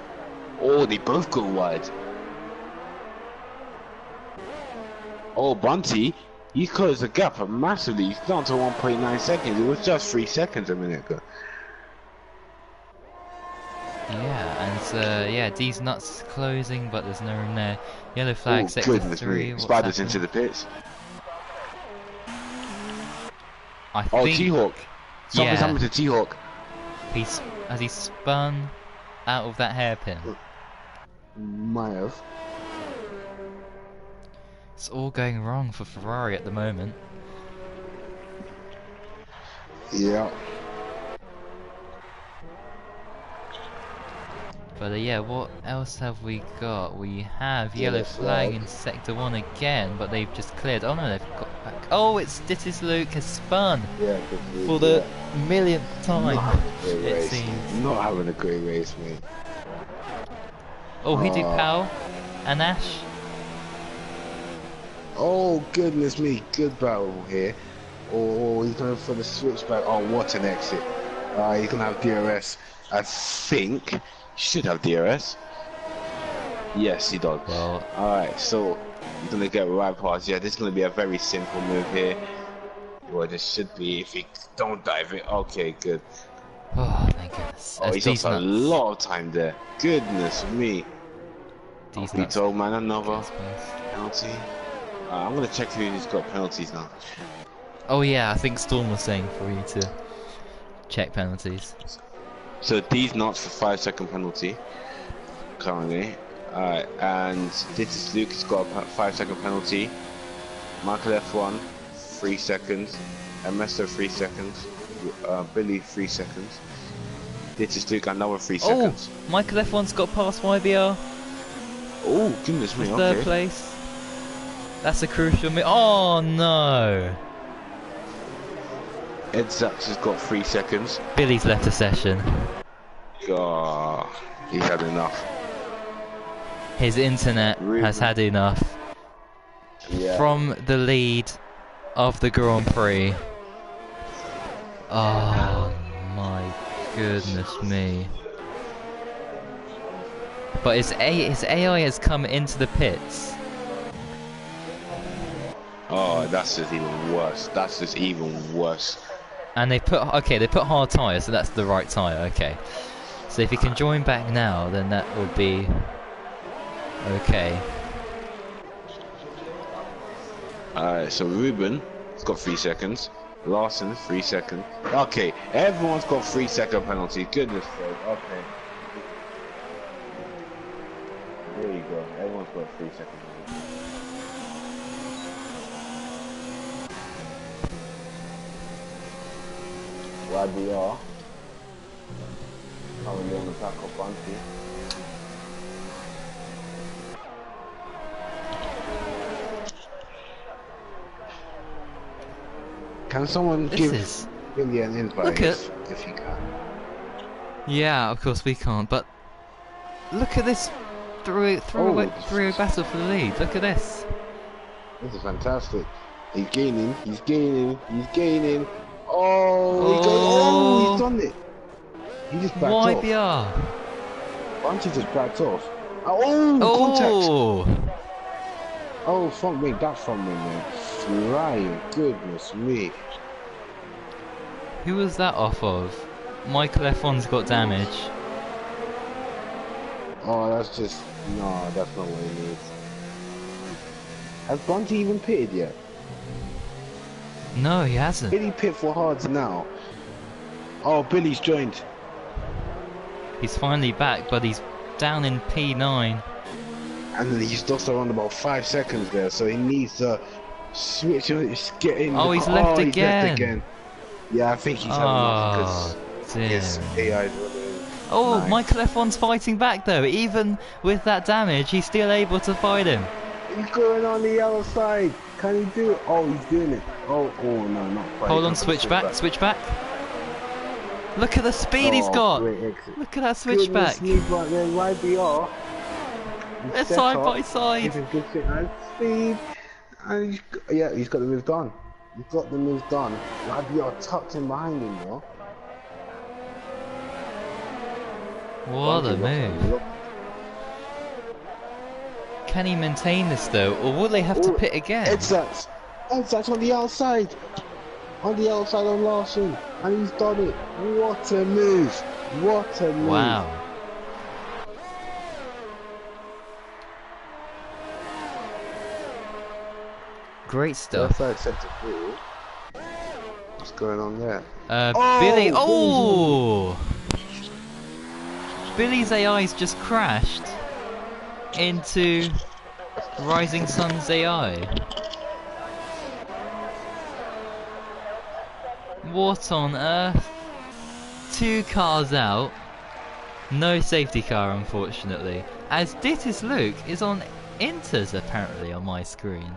Oh, they both go wide. Oh, Bunty, he closed the gap up massively. He's down to 1.9 seconds. It was just 3 seconds a minute ago. Yeah, and yeah, D's nuts closing, but there's no room there. Yellow flag, Oh, sector goodness 3. me. What's Spiders happened? into the pits. I Oh, think T-Hawk. Something's yeah. happened to T-Hawk. Has he spun out of that hairpin? Might have. It's all going wrong for Ferrari at the moment. Yeah. But yeah, what else have we got? We have yellow flag in sector 1 again, but they've just cleared. Oh no, they've got back. Oh, it's Dittis Luke has spun Yeah, for the millionth time, Great it race. seems. Not having a great race, mate. Oh, he did Powell and Ash. Oh, goodness me. Good battle here. Oh, he's going for the switchback. Oh, what an exit. He's going to have DRS. I think he should have DRS. Yes, he does. Well, Alright, so he's going to get right past. Yeah, this is going to be a very simple move here. Well, this should be if he don't dive it. Okay, good. oh thank goodness. Oh, As he's these lost a nuts- lot of time there. Goodness me. these He nuts told man another gets past. penalty. I'm going to check who's got penalties now. Oh yeah, I think Storm was saying for you to check penalties. So these nuts for 5-second penalty currently. Alright, and this is Luke has got a 5-second penalty. Michael F1 3 seconds. Ernesto 3 seconds. Billy 3 seconds. This is Luke another 3 seconds. Oh, Michael F1's got past YBR. Oh, goodness me, Third okay. place. That's a crucial oh no! Ed Zax has got 3 seconds. Billy's left a session. God, he's had enough. His internet has had enough. Yeah. From the lead of the Grand Prix. Oh my goodness me. But his AI has come into the pits. Oh, that's just even worse. That's just even worse. And they put hard tyre, so that's the right tyre, okay. So if he can join back now, then that will be okay. Alright, so Ruben has got 3 seconds. Larson, 3 seconds. Okay, everyone's got 3-second penalty. Goodness sake, okay. There you go, everyone's got 3 seconds. YBR. Currently on the back of Bunty. Can someone give Billy an invite if you can? Yeah, of course we can't, but look at this three-way battle for the lead. Look at this. This is fantastic. He's gaining, he's gaining, he's gaining. Oh, he's done it. He just backed off. YBR. Bunty just backed off. Contact. Oh, front wing, that front wing, man. Flying, goodness me. Who was that off of? Michael F1's got damage. Oh, that's just... No, that's not what he needs. Has Bunty even pitted yet? No, he hasn't. Billy pit for hards now. Oh, Billy's joined. He's finally back, but he's down in P9. And then he's lost around about 5 seconds there, so he needs to switch and get in. Oh, he's left again. Yeah, I think he's having enough because his AI is running. Oh, nice. Michael F1's fighting back though. Even with that damage, he's still able to fight him. He's going on the other side. Can he do it? Oh, he's doing it. Oh no, not quite. Hold on, switch back. Look at the speed he's got. Look at that switchback. Right there, YBR. They're side by side. He's a good fit, man. Speed. And yeah, he's got the move done. He's got the move done. YBR tucked in behind him, yo. What a move. Can he maintain this though, or will they have to pit again? That's on the outside. On the outside on Larson. And he's done it. What a move. What a move. Wow. Great stuff. What's going on there? Billy. Oh! Billy's AI's just crashed into Rising Sun's AI. What on earth? 2 cars out. No safety car, unfortunately. As Dittis Luke is on Inters, apparently, on my screen.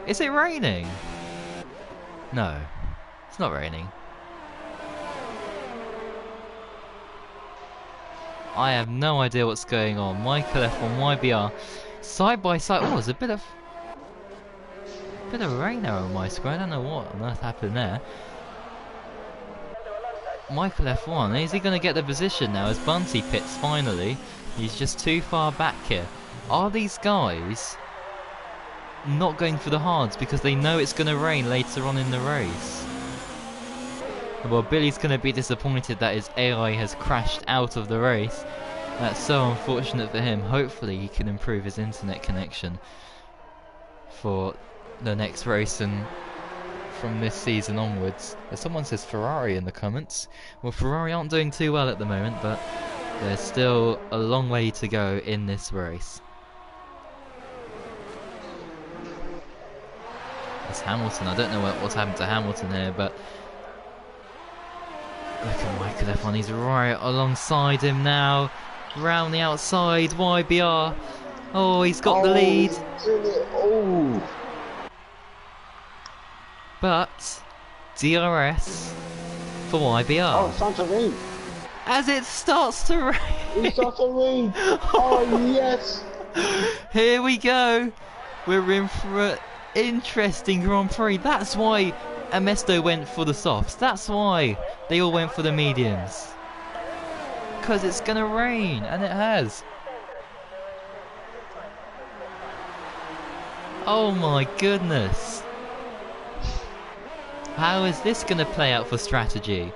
Is it raining? No, it's not raining. I have no idea what's going on. Michael F1 YBR side by side. Oh, there's a bit of rain there on my screen. I don't know what on earth happened there. Michael F1, is he going to get the position now as Bunty pits finally? He's just too far back here. Are these guys not going for the hards because they know it's going to rain later on in the race? Well, Billy's going to be disappointed that his AI has crashed out of the race. That's so unfortunate for him. Hopefully he can improve his internet connection for the next race and from this season onwards. Someone says Ferrari in the comments. Well, Ferrari aren't doing too well at the moment, but there's still a long way to go in this race. It's Hamilton. I don't know what's happened to Hamilton here, but look at Michael F1. He's right alongside him now. Round the outside, YBR. Oh, he's got the lead. Oh. But DRS for YBR. Oh, it's starting to rain. As it starts to rain. It starts to rain. Oh, yes. Here we go. We're in for an interesting Grand Prix. That's why Amesto went for the softs. That's why they all went for the mediums. Because it's going to rain, and it has. Oh my goodness. How is this going to play out for strategy?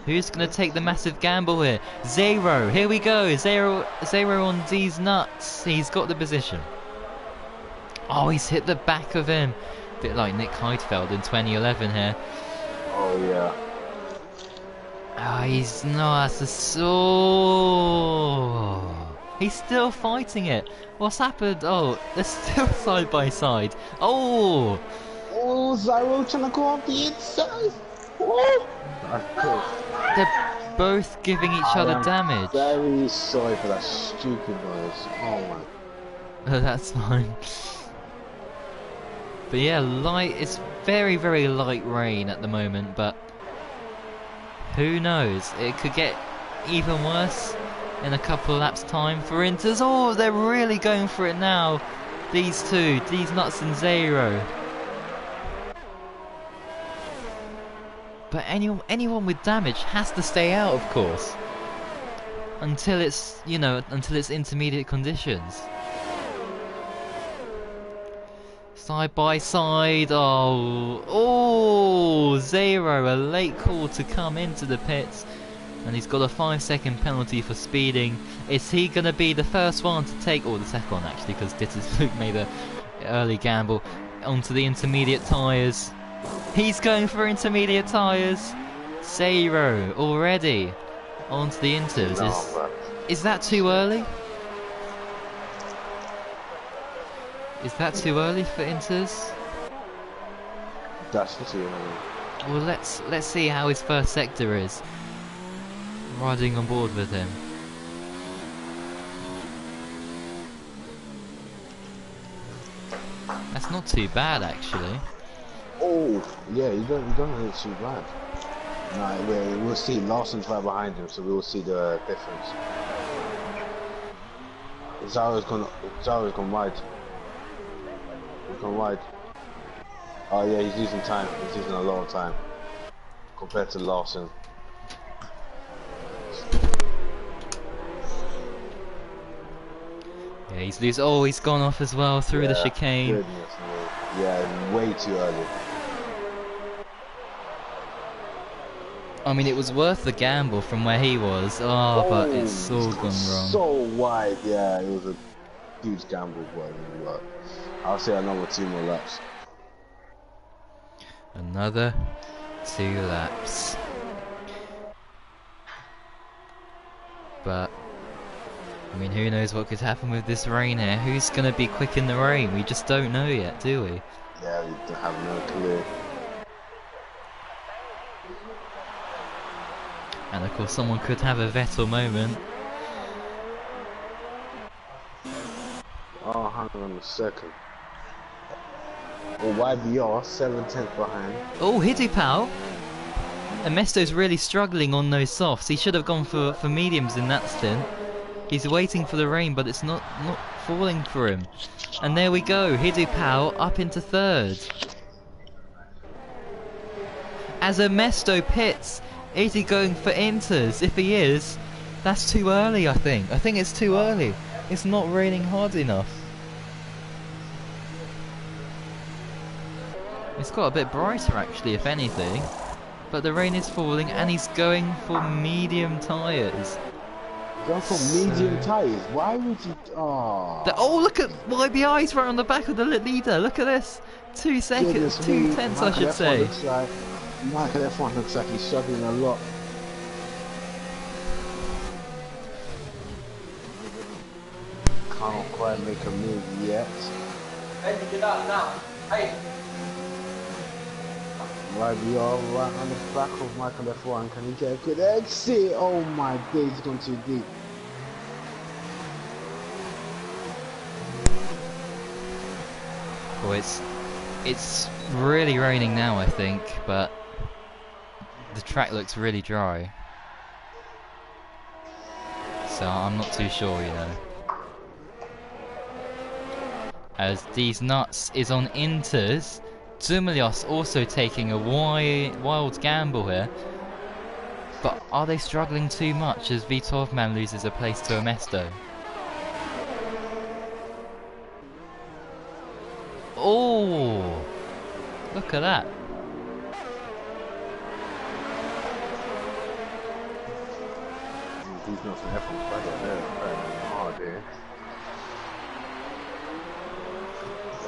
Who's going to take the massive gamble here? Zero. Here we go. Zero on D's nuts. He's got the position. Oh, he's hit the back of him. A bit like Nick Heidfeld in 2011 here. Oh, yeah. Oh, he's not. That's a He's still fighting it. What's happened? Oh, they're still side by side. Oh! Oh, Zyro trying to go off the inside. Oh, that's close. They're both giving each I other am damage. very sorry for that stupid noise. Oh my. That's fine. But yeah, it's very, very light rain at the moment, but who knows? It could get even worse in a couple of laps' time for Inters. Oh, they're really going for it now. These two, these nuts and Zero. But anyone with damage has to stay out, of course, until it's, you know, until it's intermediate conditions. Side by side. Oh, Zero, a late call to come into the pits, and he's got a 5-second penalty for speeding. Is he gonna be the first one to take, or the second one actually, because Ditter's Luke made a early gamble onto the intermediate tyres? He's going for intermediate tyres. Zero already onto the inters. Is that too early? Is that too early for inters? That's too early. Well, let's see how his first sector is. Riding on board with him. That's not too bad actually. Oh, yeah, you don't look too bad. No, we'll see. Lawson's right behind him, so we'll see the difference. Zaro's gone wide. He's gone wide. Oh yeah, he's losing time. He's losing a lot of time compared to Lawson. Yeah, he's losing. Oh, he's gone off as well through the chicane. Goodness me. Yeah, way too early. I mean, it was worth the gamble from where he was. Oh, but it's all gone wrong. So wide, yeah, it was a huge gamble, but I'll say another 2 more laps. Another 2 laps. But I mean, who knows what could happen with this rain here? Who's gonna be quick in the rain? We just don't know yet, do we? Yeah, we don't have no clue. And of course, someone could have a Vettel moment. Oh, hang on a second. Well, YBR 7/10 behind. Oh, Hidipal! Amesto's really struggling on those softs. He should have gone for mediums in that stint. He's waiting for the rain, but it's not falling for him. And there we go, Hidipal up into 3rd. As Amesto pits, is he going for inters? If he is, that's too early, I think. I think it's too early. It's not raining hard enough. It's got a bit brighter actually, if anything. But the rain is falling and he's going for medium tyres. Going for medium tyres? Why would you... Oh, look at YBI's right on the back of the leader. Look at this. 2 seconds, 2 tenths I should say. Michael F1 looks like he's struggling a lot. Can't quite make a move yet. Hey, get out now. Hey. YBR right on the back of Michael F1. Can he get a good exit? Oh my days, he's gone too deep. Well, it's really raining now, I think, but the track looks really dry. So I'm not too sure, you know. As these nuts is on inters, Zumelios also taking a wild gamble here. But are they struggling too much as V12 man loses a place to Amesto? Oh, look at that. These nuts and F1's back up there. Hard here.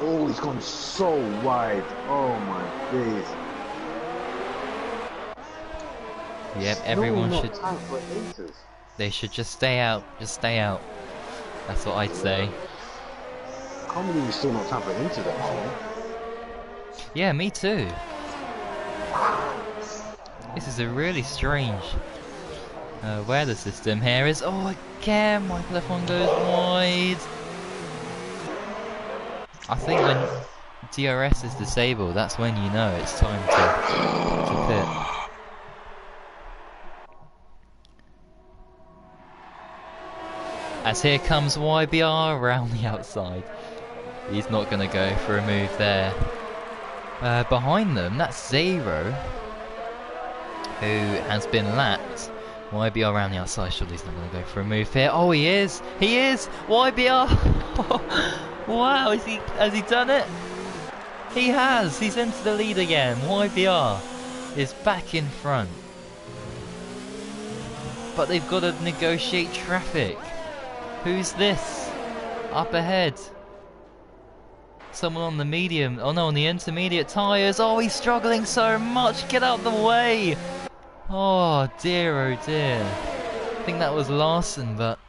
Oh, he's gone so wide. Oh my days. Yep, everyone Still should. not time for aces. They should just stay out. Just stay out. That's what I'd say. I can't believe we still not time for into that, man. Yeah, me too. This is a really strange weather system here. Is again, Michael F1 goes wide. I think when DRS is disabled, that's when you know it's time to pit. As here comes YBR around the outside. He's not going to go for a move there. Behind them, that's Zero, who has been lapped. YBR around the outside, surely he's not going to go for a move here. Oh, he is! He is! YBR! Wow, has he done it? He has! He's into the lead again. YBR is back in front. But they've got to negotiate traffic. Who's this? Up ahead. Someone on the medium. Oh no, on the intermediate tyres. Oh, he's struggling so much. Get out the way. Oh dear, oh dear. I think that was Larson, but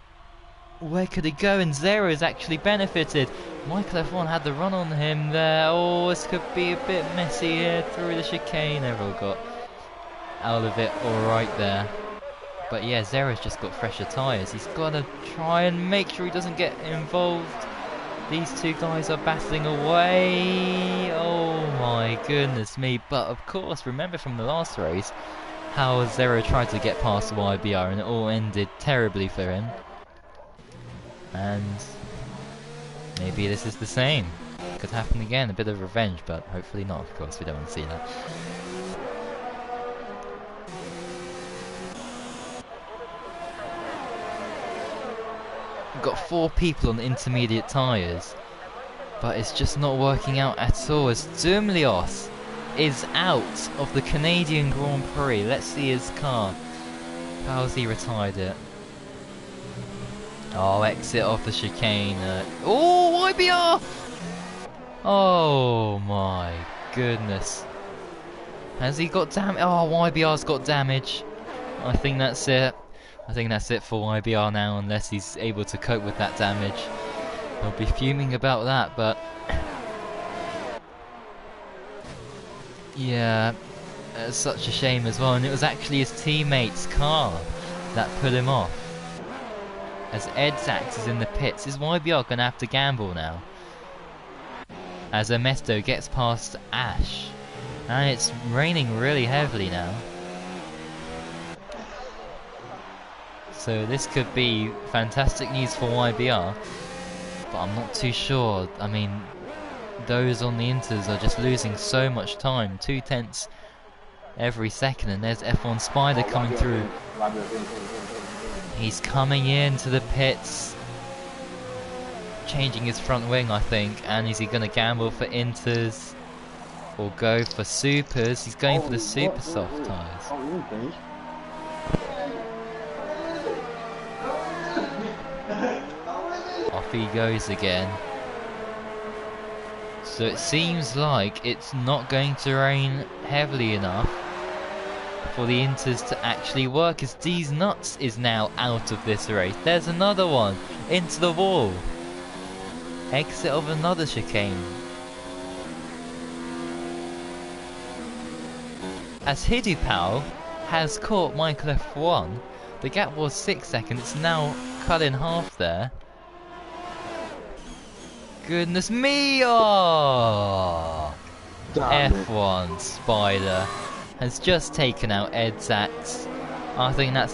where could he go? And Zero's actually benefited. Michael F1 had the run on him there. Oh, this could be a bit messy here through the chicane. Everyone got out of it alright there. But yeah, Zero's just got fresher tyres. He's got to try and make sure he doesn't get involved. These two guys are battling away. Oh my goodness me. But of course, remember from the last race how Zero tried to get past YBR and it all ended terribly for him. And maybe this is the same. Could happen again, a bit of revenge, but hopefully not, of course, we don't want to see that. We've got 4 people on intermediate tyres, but it's just not working out at all as Dumlios is out of the Canadian Grand Prix. Let's see his car. How's he retired it? Oh, exit off the chicane. Oh, YBR! Oh my goodness. Has he got damage? Oh, YBR's got damage. I think that's it. I think that's it for YBR now, unless he's able to cope with that damage. He'll be fuming about that, but yeah, it's such a shame as well. And it was actually his teammate's car that put him off. As Edzax is in the pits, is YBR gonna have to gamble now? As Ernesto gets past Ash, and it's raining really heavily now. So this could be fantastic news for YBR, but I'm not too sure. I mean, those on the Inters are just losing so much time, 2/10 every second, and there's F1 Spider coming through. He's coming into the pits, changing his front wing, I think. And is he going to gamble for Inters or go for Supers? He's going for the super soft tyres. Off he goes again. So it seems like it's not going to rain heavily enough for the Inters to actually work, as D's Nuts is now out of this race. There's another one into the wall. Exit of another chicane. As Hidupal has caught Michael F1, the gap was 6 seconds, it's now cut in half there. Goodness me! Oh! F1 Spider has just taken out Edzax. I think that's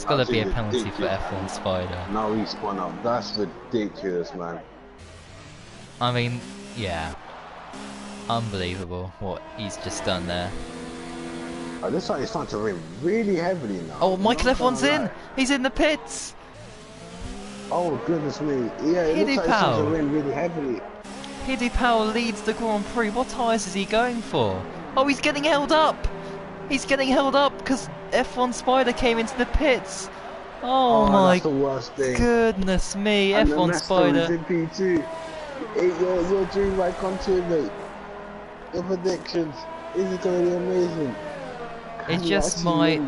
got to be a penalty for F1 Spider. Now he's spun up. That's ridiculous, man. I mean, yeah. Unbelievable what he's just done there. Oh, this side is starting to rain really heavily now. Oh, Michael F1's in! He's in the pits! Oh, goodness me. Yeah, it looks like it's starting to rain really heavily. Hidupal leads the Grand Prix. What tyres is he going for? Oh, he's getting held up! He's getting held up because F1 Spider came into the pits. Oh my that's the worst thing. Goodness me, And F1 Spider. in P2. You're doing right content, mate. Your predictions. This is going to be amazing. It just might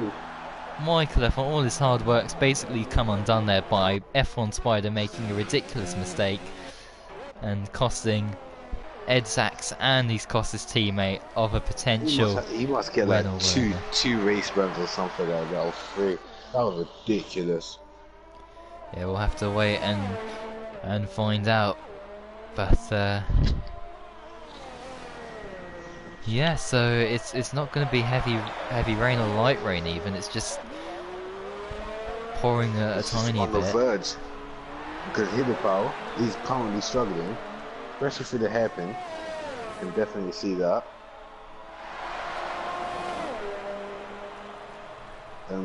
Michael F1, all his hard work's basically come undone there by F1 Spider making a ridiculous mistake and costing Ed Sachs, and he's cost his teammate of a potential He must get win like or two whatever. race runs or something like that, or three. That was ridiculous. Yeah, we'll have to wait and find out. But yeah, so it's not going to be heavy rain or light rain even. It's just pouring a tiny on the bit. verge, because Hiddepow is currently struggling, especially through the hairpin. You can definitely see that.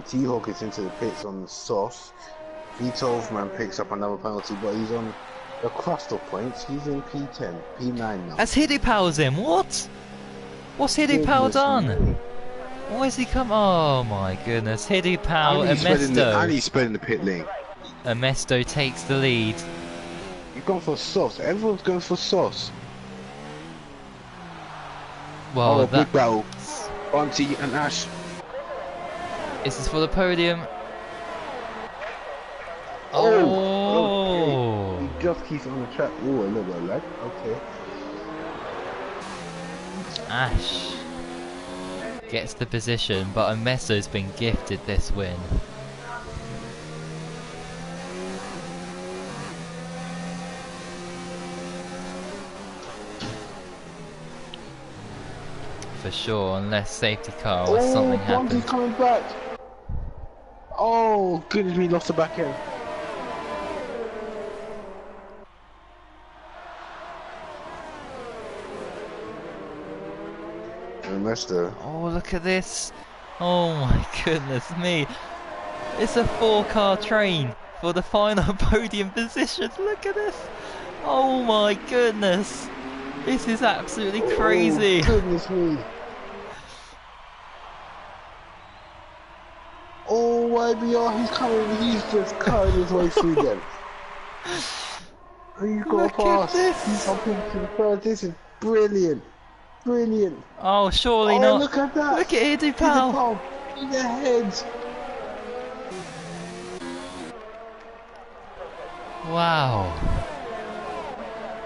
T-Hawk is into the pits on sauce. V12 man picks up another penalty, but he's on the crust of points. He's in P10, P9 now. As Hiddepow's in, what? What's Hiddepow done? Why has he come? Oh my goodness, Hiddepow, And he's spreading the pit lane. Amesto takes the lead. You've gone for sauce. Everyone's going for sauce. Well, big battle. Auntie and Ash. This is for the podium. Oh! Okay. He just keeps on the track. Oh, a little bit of lag. Okay. Ash gets the position, but Amesto's been gifted this win. For sure, unless safety car or something happens. Bonzi's coming back. Oh, goodness me, lost the back end. Oh, look at this. Oh my goodness me. It's a 4-car train for the final podium positions. Look at this. Oh my goodness. This is absolutely crazy. Oh, goodness me. Oh, YBR, he's just cutting his way through them. He's got a pass. He's up into the first. This is brilliant. Brilliant. Oh, surely not. Look at that. Look at Hiddepow. In the head. Wow.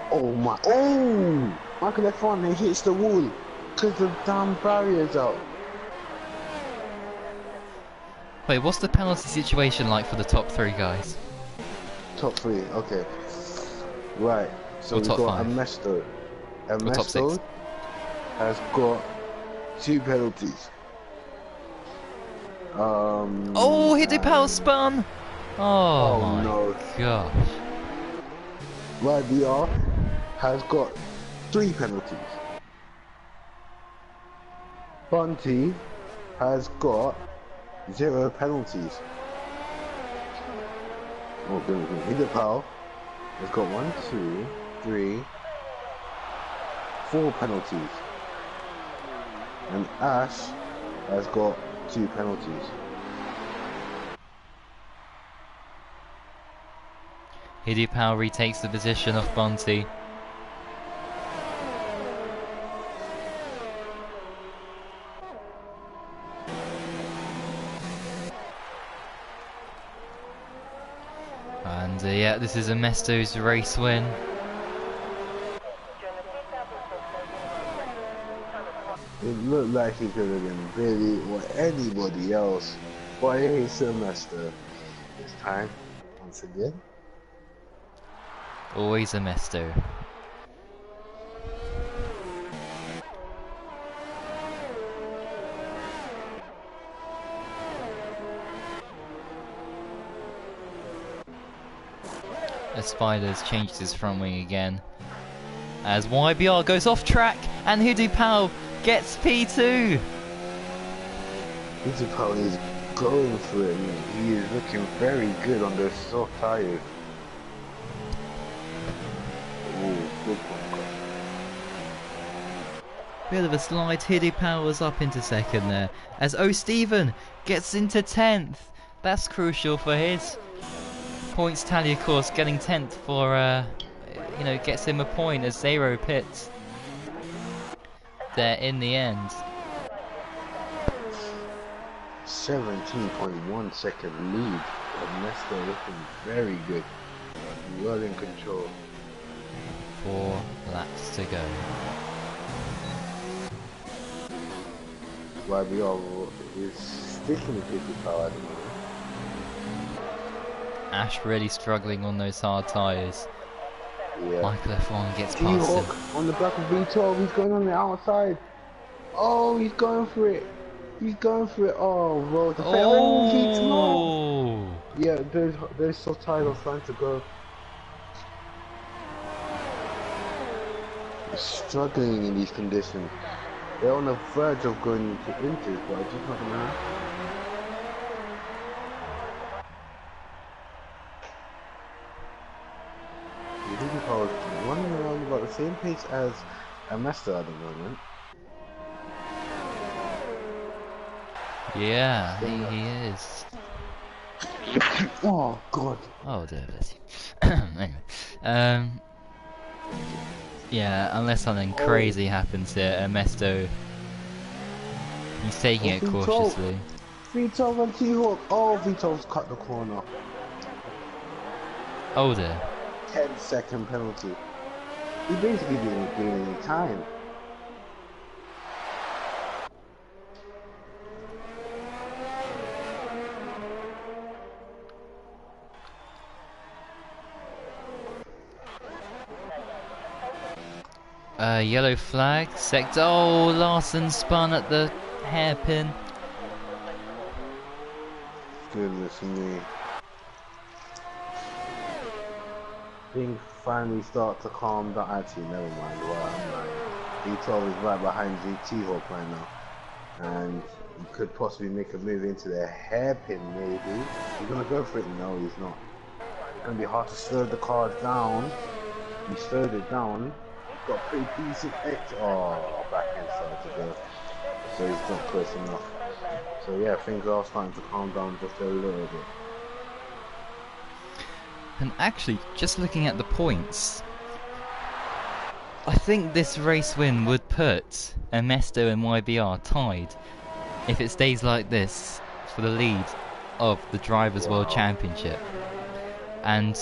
Oh my. Oh! Michael F1, he hits the wall because the damn barrier's out. Wait, what's the penalty situation like for the top 3 guys? Top 3, okay. Right. So or we've top got 5. Amesto. Or top 6. Has got 2 penalties. Oh, Hiddepow spun! Oh my gosh. YBR has got 3 penalties. Bunty has got 0 penalties. Oh goodness, Hiddepow has got 1, 2, 3, 4 penalties. And Ash has got 2 penalties. Hiddepow retakes the position of Bunty. And yeah, this is Amesto's race win. It looked like he could have been Billy or anybody else, but it's Semester this time, once again. Always Amesto. The Spiders changes his front wing again. As YBR goes off track and Hiddepow gets P2. Hiddepow is going for it, man. He is looking very good on those soft tires. Oh, good one. Bit of a slide, Hiddepow was up into second there. As O'Stephen gets into 10th. That's crucial for his points tally, of course. Getting 10th for, you know, gets him a point as 0 pits there in the end. 17.1 second lead. Ernesto looking very good. Well in control. 4 laps to go. YBR is sticking with 50 power at the moment. Ash really struggling on those hard tyres. Yeah. Michael F1 gets past him. T-Hawk on the back of V12, he's going on the outside. Oh, he's going for it. He's going for it. Oh, well, the Oh! V12. Yeah, those soft tires are trying to go. They're struggling in these conditions. They're on the verge of going into inters, but it's just not gonna happen. The Hidden Power is running around about the same pace as a master at the moment. Yeah, he is. Oh God. Oh dear, bless you. Anyway, yeah, unless something crazy happens here, Ernesto, he's taking it cautiously. V12 and T-Hawk. Oh, V12's cut the corner. Oh dear. 10-second penalty. He basically didn't gain any time. Yellow flag, sector. Oh, Larson spun at the hairpin. Goodness me. Things finally start to calm down. Actually, never mind. Well, I'm lying. V12 is right behind T-Hawk right now. And he could possibly make a move into the hairpin, maybe. He's gonna go for it. No, he's not. It's gonna be hard to slow the car down. He slowed it down. Got pretty decent edge. Oh, back inside to go. So he's not close enough. So yeah, things are starting to calm down just a little bit. And actually, just looking at the points, I think this race win would put Ernesto and YBR tied if it stays like this for the lead of the Drivers' World Championship. And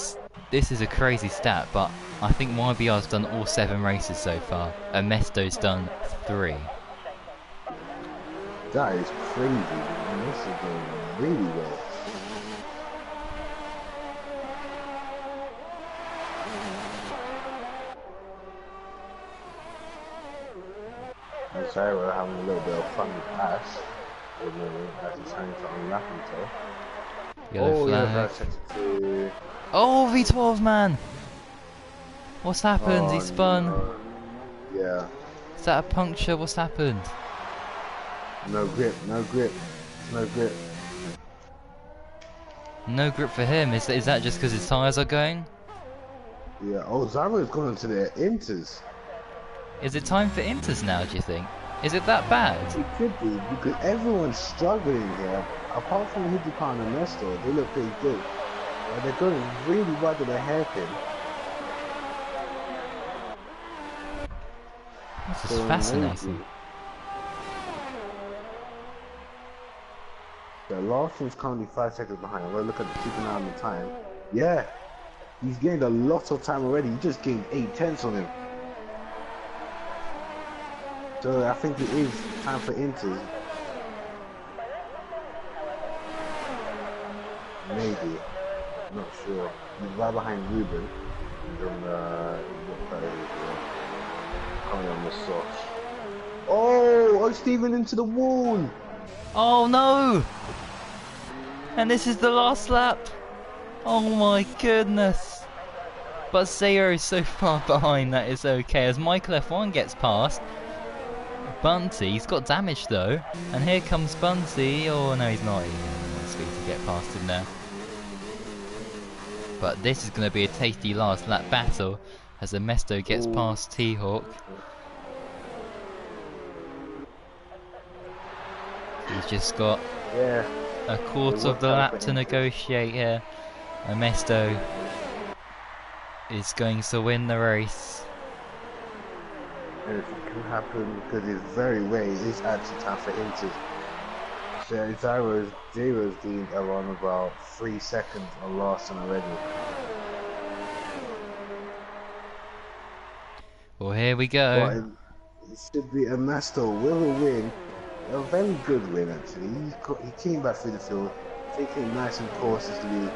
this is a crazy stat, but I think YBR's done all 7 races so far. Ernesto's done 3. That is crazy, man. This is going really well. I'm sorry, we're having a little bit of fun with Ash. As he's trying to unlap himself. Yellow flag. Yeah, that's to... Oh, V12 man! What's happened? He spun. No. Yeah. Is that a puncture? What's happened? No grip, no grip, no grip. No grip for him. Is that just because his tyres are going? Yeah, oh, Zyro's gone into their inters. Is it time for inters now, do you think? Is it that bad? It could be, because everyone's struggling here. Apart from Hideka and Ernesto, they look pretty good. They're going really wide with their hairpin. This is fascinating. The Larson's currently 5 seconds behind. I'm going to look at keeping an eye on the time. Yeah, he's gained a lot of time already. He just gained 8/10 on him. So I think it is time for inters. Maybe. Not sure. He's right behind Ruben. He's on the coming on the socks. Oh, Steven into the wall! Oh no! And this is the last lap! Oh my goodness! But Sayer is so far behind that it's okay, as Michael F1 gets past. Bunty's got damage though, and here comes Bunty. Oh no, he's not. He's sweet to get past him now. But this is going to be a tasty last lap battle as Ernesto gets past T-Hawk. He's just got a quarter of the lap to negotiate here. Ernesto is going to win the race. Anything can happen because it's very rare. It is actually time for inters. So zero's gained around about 3 seconds on Larson already. Well, here we But go. it should be a master with a win. A very good win actually. He came back through the field, taking it nice and cautiously,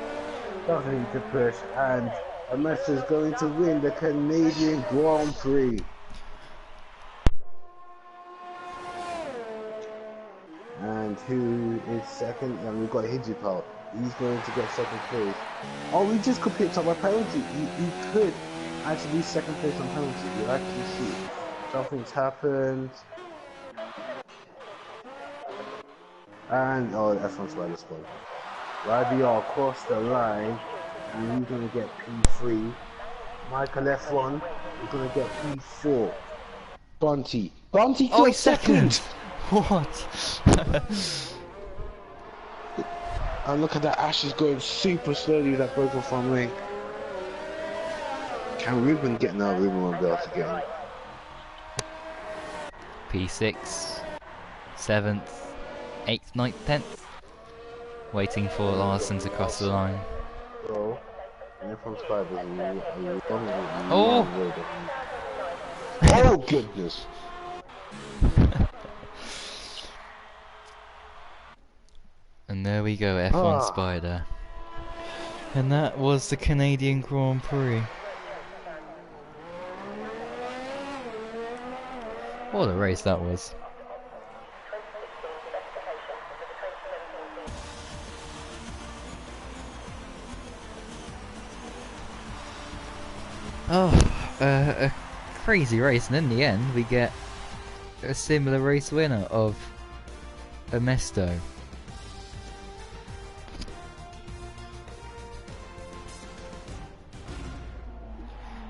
starting to push, and a master is going to win the Canadian Grand Prix. And who is second? And we've got Hijipal. He's going to get second place. Oh, he just got picked up by penalty. He could actually be second place on penalty. You'll actually see. Something's happened. And, oh, F1's by this one. YBR crossed the line. And he's going to get P3. Michael F1 is going to get P4. Bunty Oh, got he's second! What? And look at that, Ash is going super slowly with that broken front wing. Can Ruben get now? Ruben won't be able to get him. P6, 7th, 8th, 9th, 10th. Waiting for Larson to cross the line. So, F1's 5 is Oh! Oh goodness! And there we go, F1 Spider. And that was the Canadian Grand Prix. What a race that was. Oh, a crazy race, and in the end we get a similar race winner of Amesto.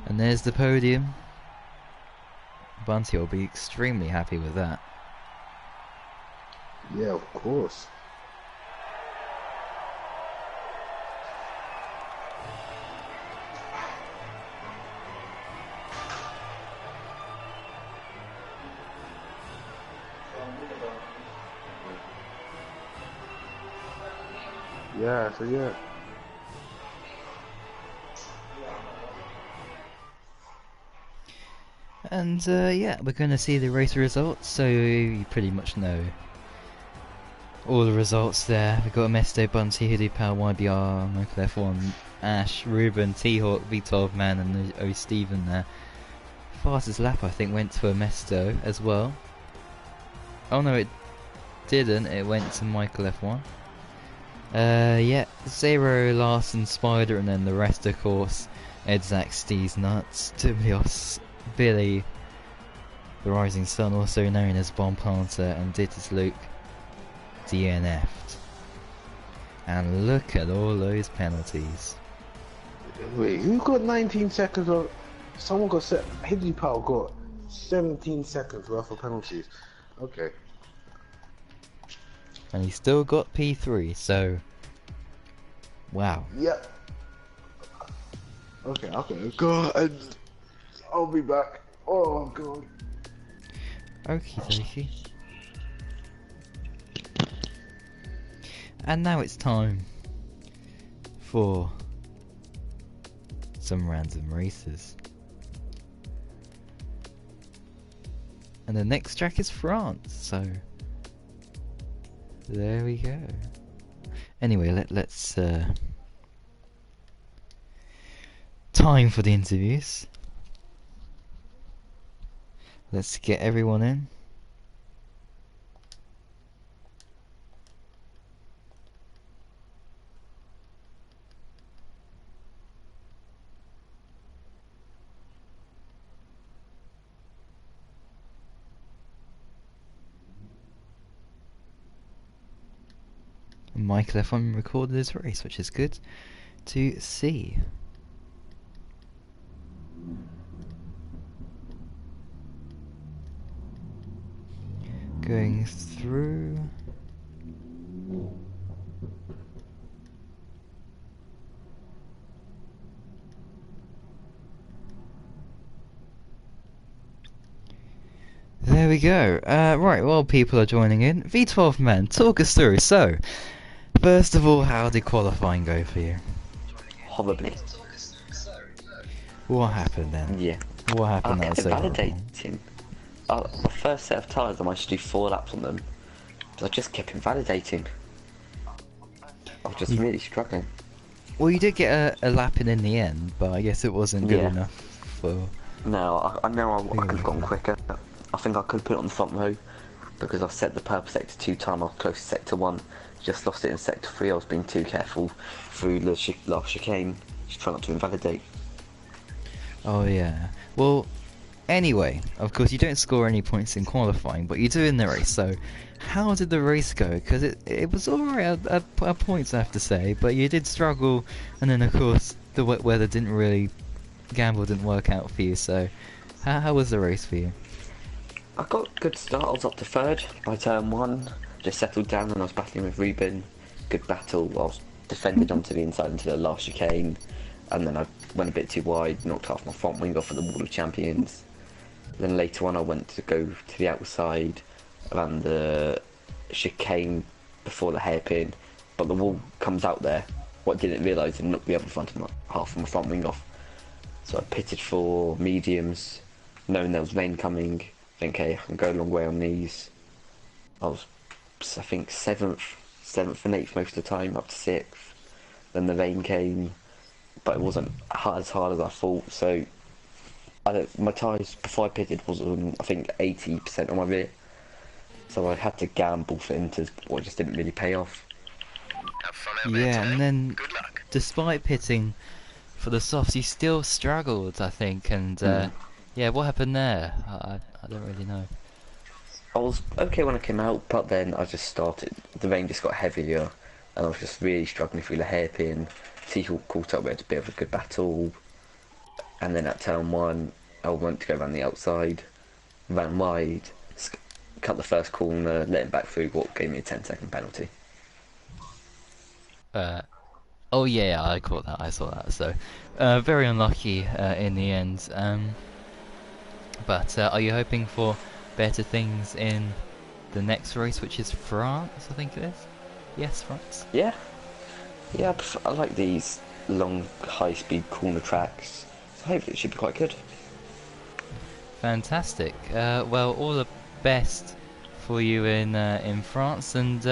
And there's the podium. Bunty will be extremely happy with that. Yeah, of course. Yeah, so yeah. And yeah, we're going to see the race results, so you pretty much know all the results there. We've got Amesto, Bunty, Hoodoo Pal, YBR, Michael F1, Ash, Ruben, T-Hawk, V12 Man, and O Steven there. Fastest lap I think went to Amesto as well. Oh no, it didn't, it went to Michael F1. Yeah, Zero, Larson, Spider, and then the rest of course, Edzak, Steez, Nuts, Dublios, Billy, the Rising Sun, also known as Bomb Planter, and Dittus Luke, DNF'd. And look at all those penalties. Wait, who got 19 seconds of... Someone got set... Hidley Powell got 17 seconds worth of penalties. Okay. And he still got P3, so... Wow. Yep. Okay, God. I'll be back. Oh, God. Okie dokie. And now it's time for some random races. And the next track is France, so there we go. Anyway, let's time for the interviews. Let's get everyone in. Michael F1 recorded his race, which is good to see. Going through. There There we go. Right, while people are joining in, V12 man, talk us through. So, first of all, how did qualifying go for you? Horribly. What happened then? Yeah. What I happened that kept was so horrible? invalidating. My first set of tyres, I managed to do 4 laps on them, but I just kept invalidating. I was just really struggling. Well, you did get a lap in the end, but I guess it wasn't good Yeah. enough for... No, I know I could have gone quicker. I think I could put it on the front row because I set the purple sector 2 time. I was close to sector 1. Just lost it in sector 3. I was being too careful through the last chicane. Just trying not to invalidate. Oh yeah. Well, anyway, of course you don't score any points in qualifying, but you do in the race. So, how did the race go? Because it was alright at points, I have to say, but you did struggle, and then of course the wet weather didn't really, gamble didn't work out for you. So, how was the race for you? I got a good start. I was up to 3rd by turn 1. Just settled down and I was battling with Reuben. Good battle. I was defended onto the inside into the last chicane, and then I went a bit too wide, knocked off my front wing off of the Wall of Champions. Then later on I went to go to the outside around the chicane before the hairpin, but the wall comes out there. What I didn't realise, and knocked the other front of half of my front wing off. So I pitted for mediums, knowing there was rain coming. Think, hey, I can go a long way on these. I was, I think, 7th and 8th most of the time, up to 6th. Then the rain came, but it wasn't as hard as I thought. So my tyres before I pitted was on, I think, 80% on my rear. So I had to gamble for inters, or it just didn't really pay off. Yeah, and then despite pitting for the softs, you still struggled, I think. And yeah, what happened there? I don't really know. I was okay when I came out, but then I just started. The rain just got heavier, and I was just really struggling through the hairpin. Teal caught up. We had a bit of a good battle, and then at turn 1, I went to go around the outside, ran wide, cut the first corner, let him back through. What gave me a 10-second penalty. Oh yeah, I caught that. I saw that. So, very unlucky in the end. But are you hoping for better things in the next race, which is France, I think it is? Yes, France? Yeah. Yeah, I like these long, high-speed corner tracks. So hopefully it should be quite good. Fantastic. Well, all the best for you in France, and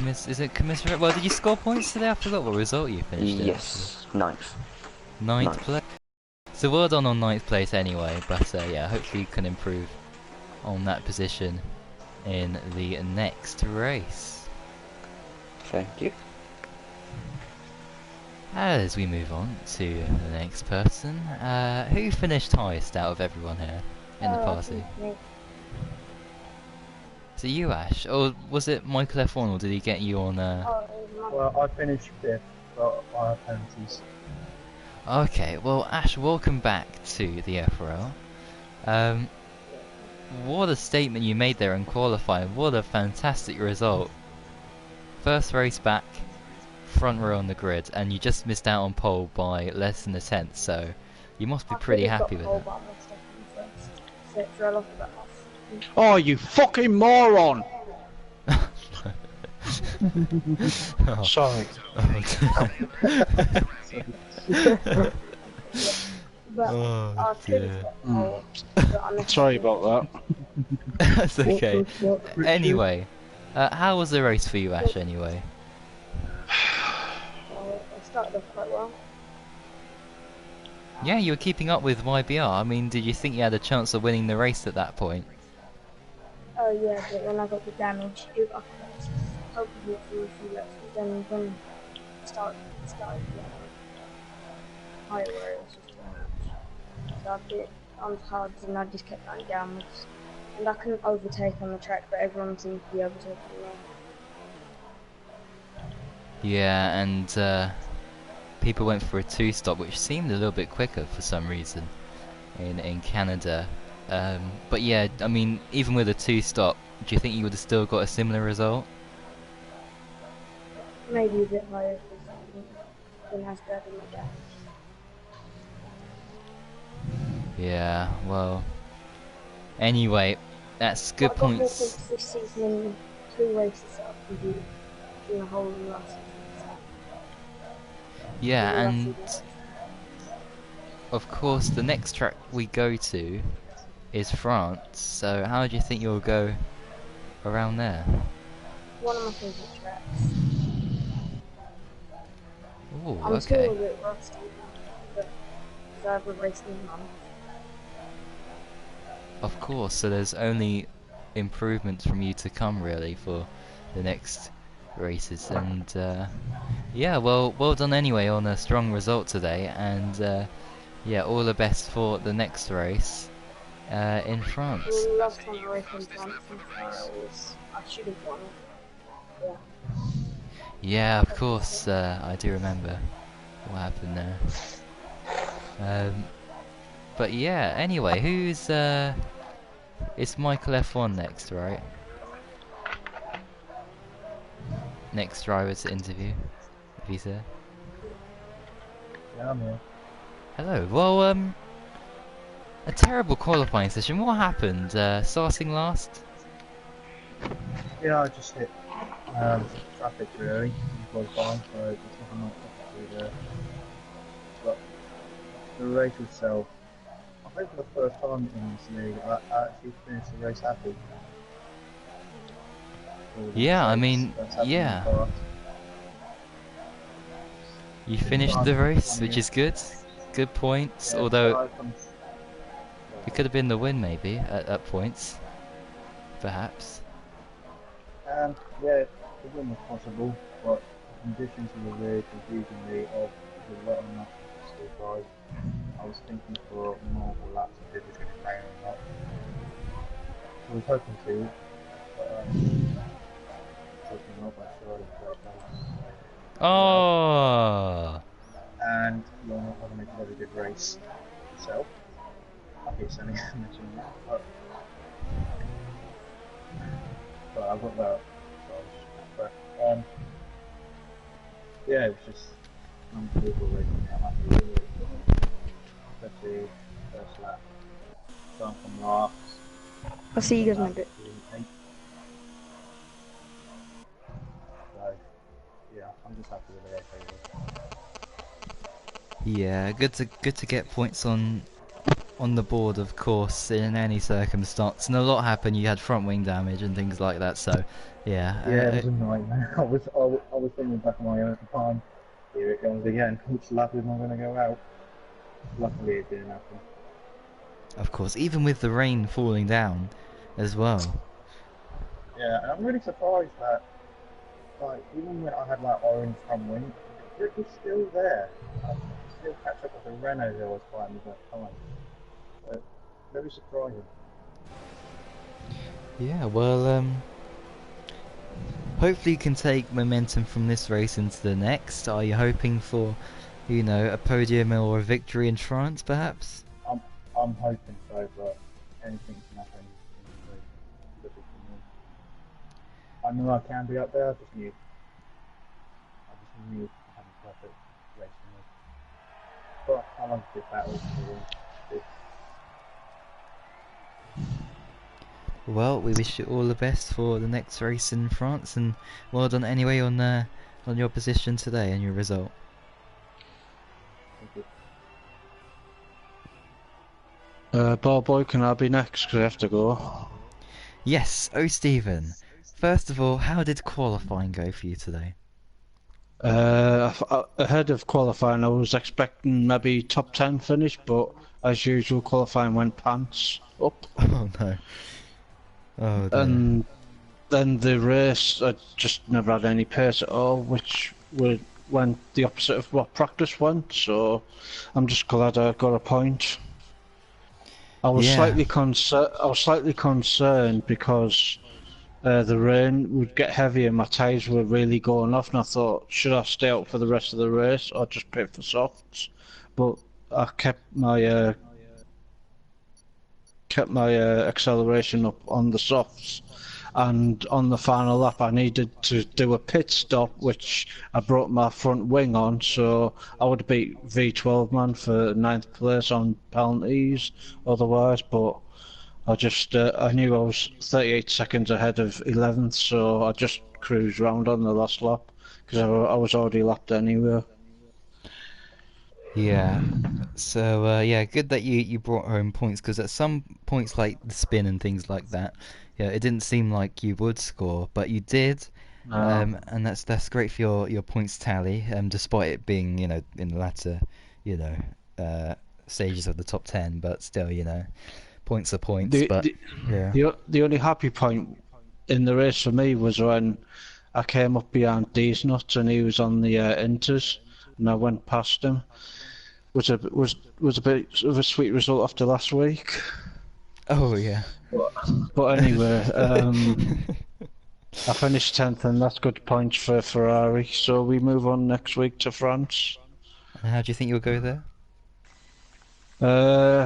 is it commiserate? Well, did you score points today? I forgot what result you finished in. Yes, 9th. Ninth place. So well done on 9th place anyway, but yeah, hopefully you can improve on that position in the next race. Thank you. As we move on to the next person, who finished highest out of everyone here in the party? So you, Ash, or was it Michael F1, or did he get you on? Well, I finished 5th, but I had penalties. Okay, well, Ash, welcome back to the FRL. What a statement you made there in qualifying. What a fantastic result. First race back, front row on the grid, and you just missed out on pole by less than a tenth, so you must be pretty happy with it. Oh, you fucking moron! Oh. Sorry. Oh dear. Sorry about that. That's okay. Anyway, how was the race for you, Ash, anyway? I started off quite well. Yeah, you were keeping up with YBR. I mean, did you think you had a chance of winning the race at that point? Oh yeah, but when I got the damage, I was hoping for a few laps, but then when I started higher where it was just too much. So I bit on hard and I just kept going downwards. And I couldn't overtake on the track, but everyone seemed to be overtaking me. Yeah, and people went for a 2-stop, which seemed a little bit quicker for some reason in Canada. But yeah, I mean, even with a 2-stop, do you think you would have still got a similar result? Maybe a bit higher because I didn't have to add in my gas. Yeah, well, anyway, That's But good I got more points. points this season in 2 races that I've competed in the whole of last season. Yeah, All last and season. of course the next track we go to is France. So how do you think you'll go around there? One of my favourite tracks. Oh, I'm still okay. a bit rusty, but because I haven't raced in a month. Of course, so there's only improvements from you to come really for the next races, and yeah, well done anyway on a strong result today, and yeah, all the best for the next race in France. Well, the last time I raced in France in FRL was, I should have won it. Yeah. Yeah, of course, I do remember what happened there. But yeah, anyway, who's it's Michael F1 next, right? Next driver to interview, if he's there. Yeah, I'm here. Hello. Well, a terrible qualifying session. What happened? Starting last? Yeah, I just hit traffic really. It was fine, so there's nothing much to do there. But the race itself, I think for the first time in this league, I actually finished the race happy. All the Yeah, I mistakes mean, that's happened in yeah. the past. You finished the race, which is good. Good points, Yeah, although aside from, it could have been the win maybe at points, perhaps. yeah, the win was possible, but the conditions were really confusing me of the wet or not still drive. I was thinking for multiple laps if it was going to rain or not. I was hoping to, but hoping not, but sure it's quite close. Oh, And you're not having a very good race yourself. I keep saying mentioning that, but I've got that. But yeah, it was just unbelievable racing. I'm happy with it. Especially first lap, starting from last. I'll see you guys in a bit. So yeah, I'm just happy with the race overall. yeah. Good to get points on the board, of course, in any circumstance. And a lot happened. You had front wing damage and things like that. So, yeah. Yeah, it was a nightmare. I was thinking back on my own time. Here it comes again. Which lap am I going to go out? Luckily, it didn't happen. Of course, even with the rain falling down, as well. Yeah, and I'm really surprised that, like, even when I had like orange front wing, it was still there. I could still catch up with the Renault that I was fighting at that time. But very surprising. Yeah. Well, hopefully you can take momentum from this race into the next. Are you hoping for, you know, a podium or a victory in France, perhaps? I'm hoping so, but anything can happen. In the league, I know I can be up there. I just need to have a perfect race in it. But I like this battle. Well, we wish you all the best for the next race in France, and well done anyway on your position today and your result. Ball boy, can I be next? Because I have to go. Yes. Oh, Stephen. First of all, how did qualifying go for you today? Ahead of qualifying, I was expecting maybe top 10 finish, but as usual, qualifying went pants up. Oh no. Oh dear. And then the race, I just never had any pace at all, which went the opposite of what practice went. So I'm just glad I got a point. I was Yeah. slightly concerned because the rain would get heavy and my tyres were really going off, and I thought, should I stay out for the rest of the race or just pit for softs? But I kept my acceleration up on the softs, and on the final lap I needed to do a pit stop, which I broke my front wing on, so I would beat V12 man for 9th place on penalties otherwise, but I knew I was 38 seconds ahead of 11th, so I just cruised round on the last lap because I was already lapped anyway. Yeah. So yeah, good that you brought home points because at some points like the spin and things like that, yeah, it didn't seem like you would score, but you did. And that's great for your points tally. Despite it being in the latter, you know, stages of the top 10, but still points are points. The, But the yeah. the only happy point in the race for me was when I came up behind these nuts and he was on the inters, and I went past him. Was a bit of a sweet result after last week. Oh yeah. But anyway, I finished 10th, and that's good points for Ferrari. So we move on next week to France. And how do you think you'll go there?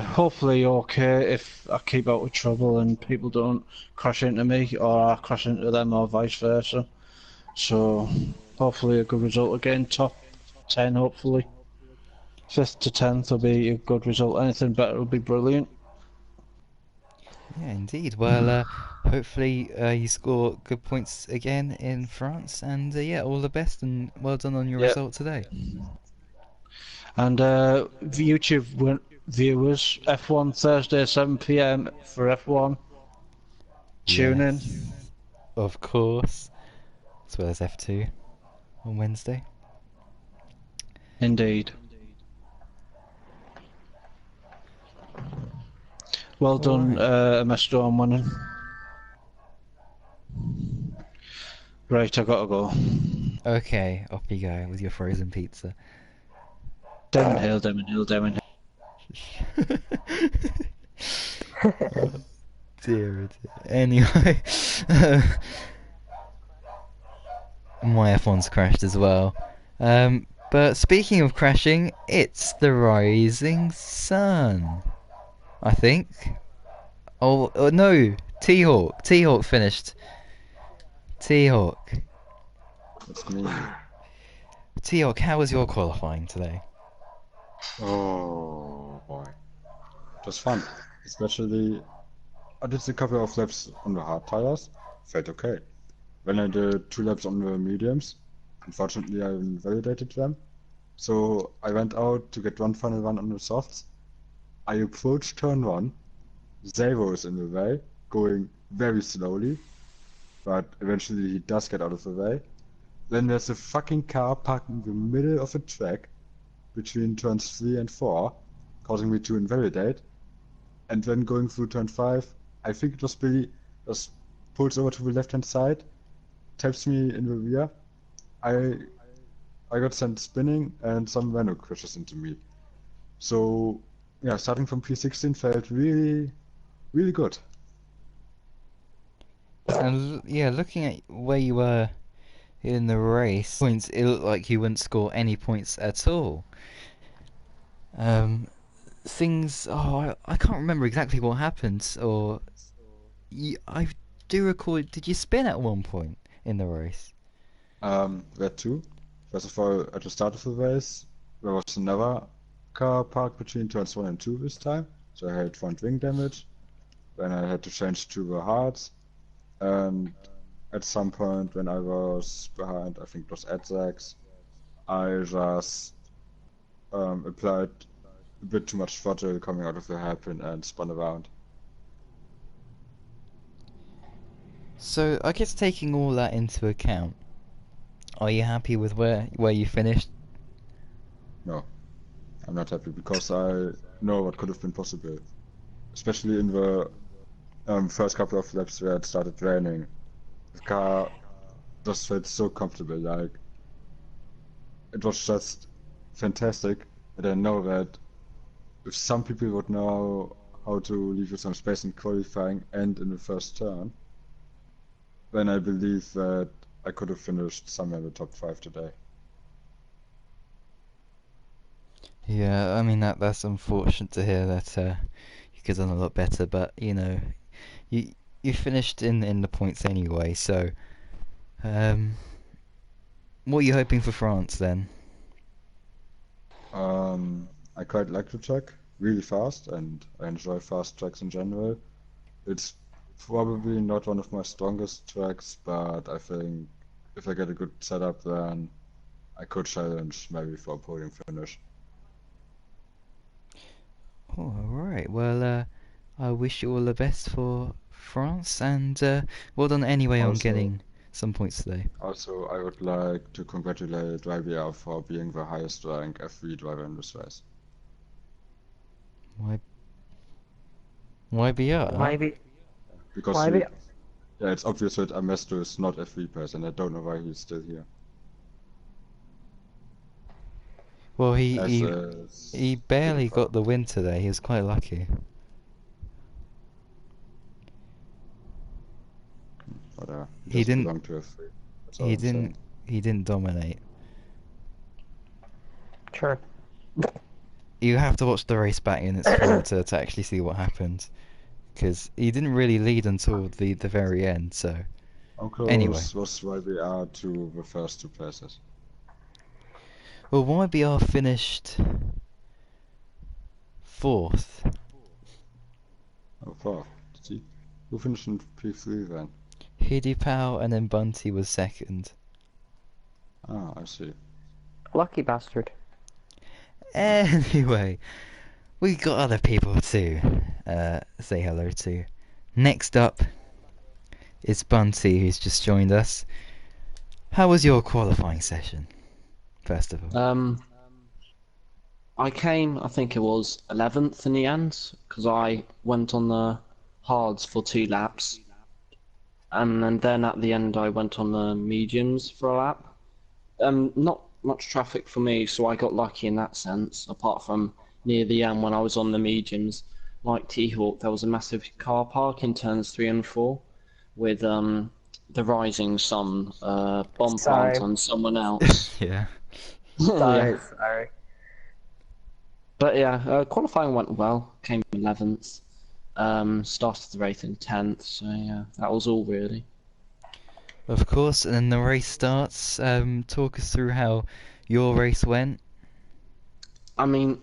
Hopefully okay if I keep out of trouble and people don't crash into me or I crash into them or vice versa. So hopefully a good result again, top 10 hopefully. 5th to 10th will be a good result. Anything better will be brilliant. Yeah, indeed. Well, hopefully you score good points again in France, and yeah, all the best and well done on your Yep. result today. And YouTube viewers, F1 Thursday 7 PM for F1. Tune in. Of course. As well as F2 on Wednesday. Indeed. Well done, Mr. on winning. Right, I gotta go. Okay, off you go with your frozen pizza. Demon Hill, Demon Hill, Demon Hill. Oh, dear, oh dear. Anyway, my F1's crashed as well. But speaking of crashing, it's the rising sun. I think. Oh no, T-Hawk. T-Hawk finished. T-Hawk. That's me. T-Hawk, how was your qualifying today? Oh boy. It was fun. Especially, I did a couple of laps on the hard tires. Felt okay. When I did 2 laps on the mediums, unfortunately I invalidated them. So I went out to get one final run on the softs. I approached turn 1. Zero is in the way, going very slowly. But eventually he does get out of the way. Then there's a fucking car parked in the middle of a track between turns 3 and 4, causing me to invalidate. And then going through turn 5, I think it was Billy, just pulls over to the left hand side, taps me in the rear. I got sent spinning and some Renault crashes into me. So yeah, starting from P16 felt really, really good. And yeah, looking at where you were in the race, points, it looked like you wouldn't score any points at all. I can't remember exactly what happened, or I do recall, did you spin at one point in the race? That too. First of all, at the start of the race, there was another car parked between turns 1 and 2 this time, so I had front wing damage. Then I had to change to the hards, and at some point when I was behind, I think it was at Zax, I just applied a bit too much throttle coming out of the hairpin and spun around. So I guess taking all that into account, are you happy with where you finished? No, I'm not happy because I know what could have been possible, especially in the first couple of laps where it started raining. The car just felt so comfortable, like it was just fantastic. And I know that if some people would know how to leave with some space in qualifying and in the first turn, then I believe that I could have finished somewhere in the top 5 today. Yeah, I mean that's unfortunate to hear that you could have done a lot better, but you finished in the points anyway, so what are you hoping for France then? I quite like the track, really fast, and I enjoy fast tracks in general. It's probably not one of my strongest tracks, but I think if I get a good setup, then I could challenge maybe for a podium finish. Oh, alright, well, I wish you all the best for France, and well done anyway on Also, getting some points today. also, I would like to congratulate YBR for being the highest ranked F3 driver in this race. YBR? Maybe. Because Maybe. yeah, it's obvious that Amesto is not a F3 person. I don't know why he's still here. Well, As he barely got the win today. He was quite lucky. But He just didn't- belong to F3. That's all He I'm saying. didn't dominate. True. You have to watch the race back in its full to actually see what happened, because he didn't really lead until the very end. So How close Anyway. was YBR to the first 2 places? well, YBR finished 4th. Oh, 4th. Did he? Who finished in P3 then? Hidipao and then Bunty was 2nd. Ah, I see. Lucky bastard. Anyway, we got other people to say hello to. Next up is Bunty, who's just joined us. How was your qualifying session, first of all? I came, I think it was 11th in the end, because I went on the hards for 2 laps. And then at the end I went on the mediums for a lap. Not much traffic for me, so I got lucky in that sense, apart from near the end when I was on the mediums. Like T-Hawk, there was a massive car park in turns 3 and 4 with the Rising Sun, Bomb Sorry. Plant and someone else. Yeah. Sorry, Yeah. sorry. But yeah, qualifying went well, came 11th, started the race in 10th, so yeah, that was all really. Of course, and then the race starts. Talk us through how your race went. I mean,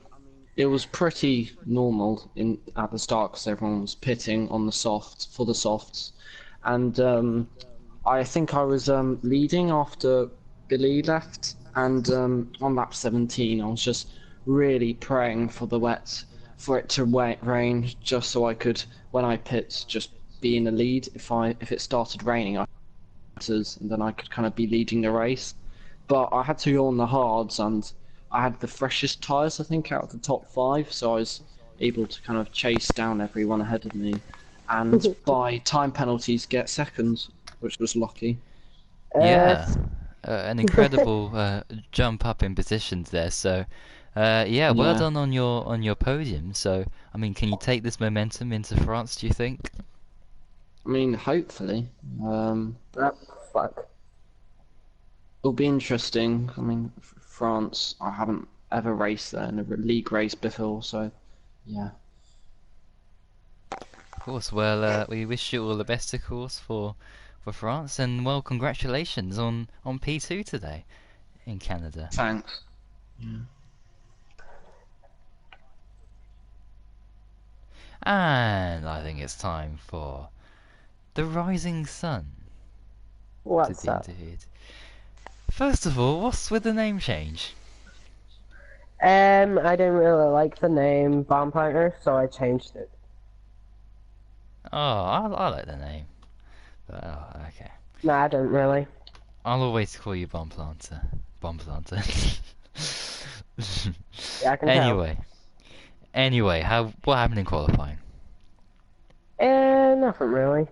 it was pretty normal at the start because everyone was pitting on the softs for the softs, and I think I was leading after Billy left, and on lap 17 I was just really praying for it to rain, just so I could, when I pit, just be in the lead. If it started raining, and then I could kind of be leading the race. But I had to go on the hards, and I had the freshest tyres, I think, out of the top 5, so I was able to kind of chase down everyone ahead of me, and by time penalties get seconds, which was lucky. Yeah, an incredible jump up in positions there. So, yeah, well Yeah. done on your podium. So, I mean, can you take this momentum into France? Do you think? I mean, hopefully. Fuck. It'll be interesting. I mean, France, I haven't ever raced there in a league race before, so yeah. Of course. Well, we wish you all the best, of course, for France, and well, congratulations on P2 today in Canada. Thanks. Yeah. And I think it's time for the Rising Sun. What's up? Indeed. First of all, what's with the name change? I didn't really like the name Bomb Planter, so I changed it. Oh, I like the name. But, oh, okay. No, I didn't really. I'll always call you Bomb Planter. Bomb Planter. Yeah, I can Anyway, what happened in qualifying? Nothing really.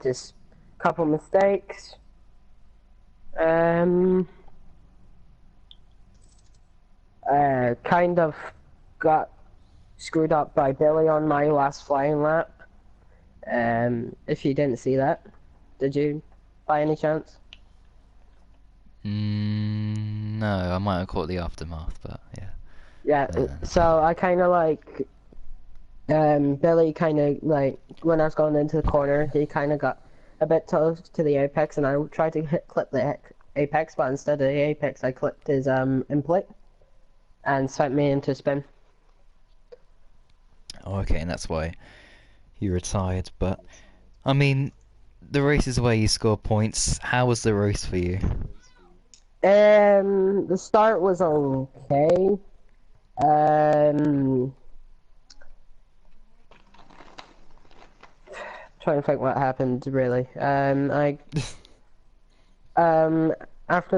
Just a couple mistakes. Kind of got screwed up by Billy on my last flying lap. If you didn't see that, did you, by any chance? No, I might have caught the aftermath, but yeah. Yeah, so I kind of like, Billy kind of like, when I was going into the corner, he kind of got a bit close to the apex, and I tried to clip the apex, but instead of the apex, I clipped his input, and sent me into spin. Oh, okay, and that's why you retired, but I mean, the race is where you score points. How was the race for you? The start was okay. Um, Trying to think what happened really. After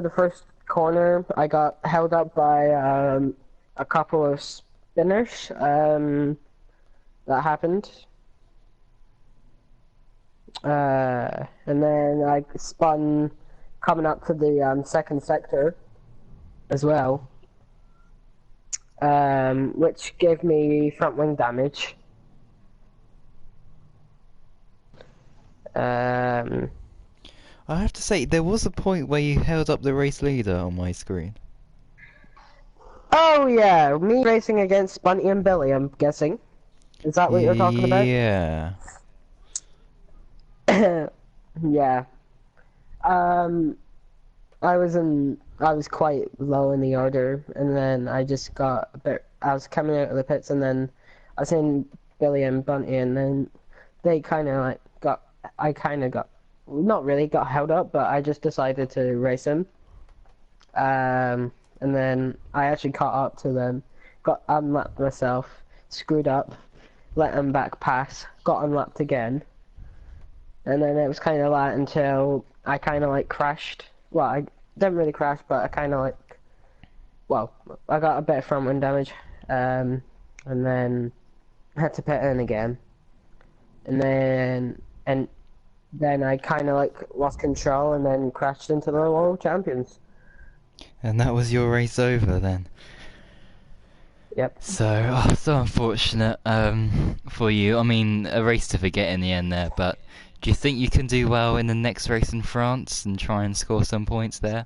the first corner, I got held up by a couple of spinners. That happened. And then I spun coming up to the second sector as well, which gave me front wing damage. I have to say, there was a point where you held up the race leader on my screen. Oh yeah, me racing against Bunty and Billy, I'm guessing. Is that what you're talking about? Yeah. Yeah. I was quite low in the order, and then I just got a bit. I was coming out of the pits, and then I was in Billy and Bunty, and then they kind of like got. I kind of got, not really got held up, but I just decided to race them. And then I actually caught up to them, got unlapped myself, screwed up, let them back pass, got unlapped again, and then it was kind of like until I kind of like crashed. Well, I didn't really crash, but I kind of like, well, I got a bit of front wing damage, and then had to pit in again, and then I kind of like lost control and then crashed into the world champions. And that was your race over then? Yep. So unfortunate for you. I mean, a race to forget in the end there, but do you think you can do well in the next race in France and try and score some points there?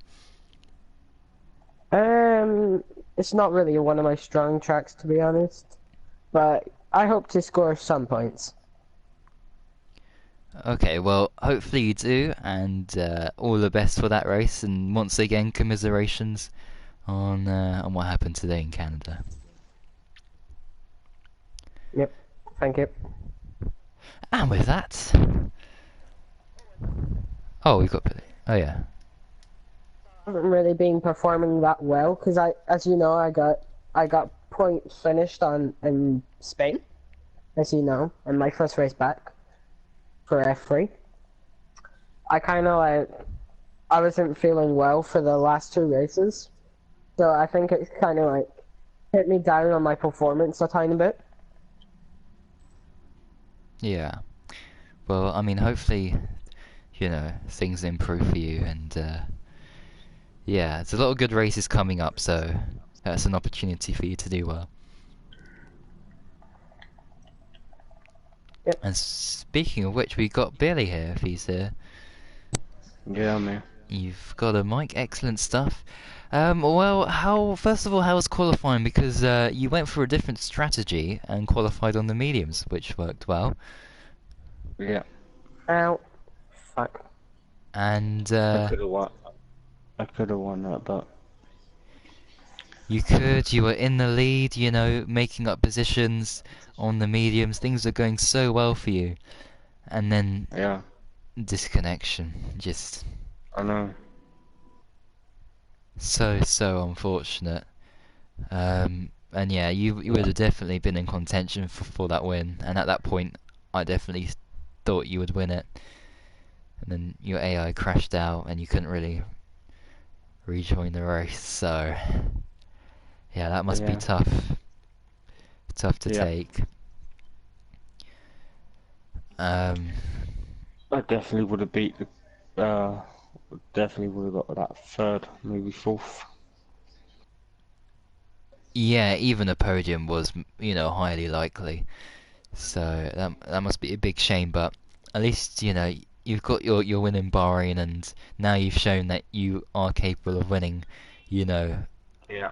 It's not really one of my strong tracks, to be honest, but I hope to score some points. Okay, well, hopefully you do, and all the best for that race, and once again, commiserations on what happened today in Canada. Yep, thank you. And with that... Oh, we've got Billy. Oh, yeah. I haven't really been performing that well, because as you know, I got point finished in Spain, as you know, in my first race back for F3. I wasn't feeling well for the last two races, so I think it's kind of like hit me down on my performance a tiny bit. Yeah. Well, I mean, hopefully, you know, things improve for you, and yeah, there's a lot of good races coming up, so that's an opportunity for you to do well. Yep. And speaking of which, we got Billy here, if he's here. Yeah, man. You've got a mic, excellent stuff. Well, first of all, how was qualifying? Because you went for a different strategy and qualified on the mediums, which worked well. Yeah. Ow. Fuck. And I could have won that, but you were in the lead, you know, making up positions on the mediums. Things are going so well for you. And then yeah, disconnection, just I know. so unfortunate. And yeah, you would have definitely been in contention for that win, and at that point I definitely thought you would win it. And then your AI crashed out and you couldn't really rejoin the race, so yeah, that must be tough to take. I definitely would have beat the definitely would have got that third, maybe fourth. Yeah, even a podium was, you know, highly likely. So that must be a big shame, but at least, you know, you've got your win in Bahrain, and now you've shown that you are capable of winning, you know,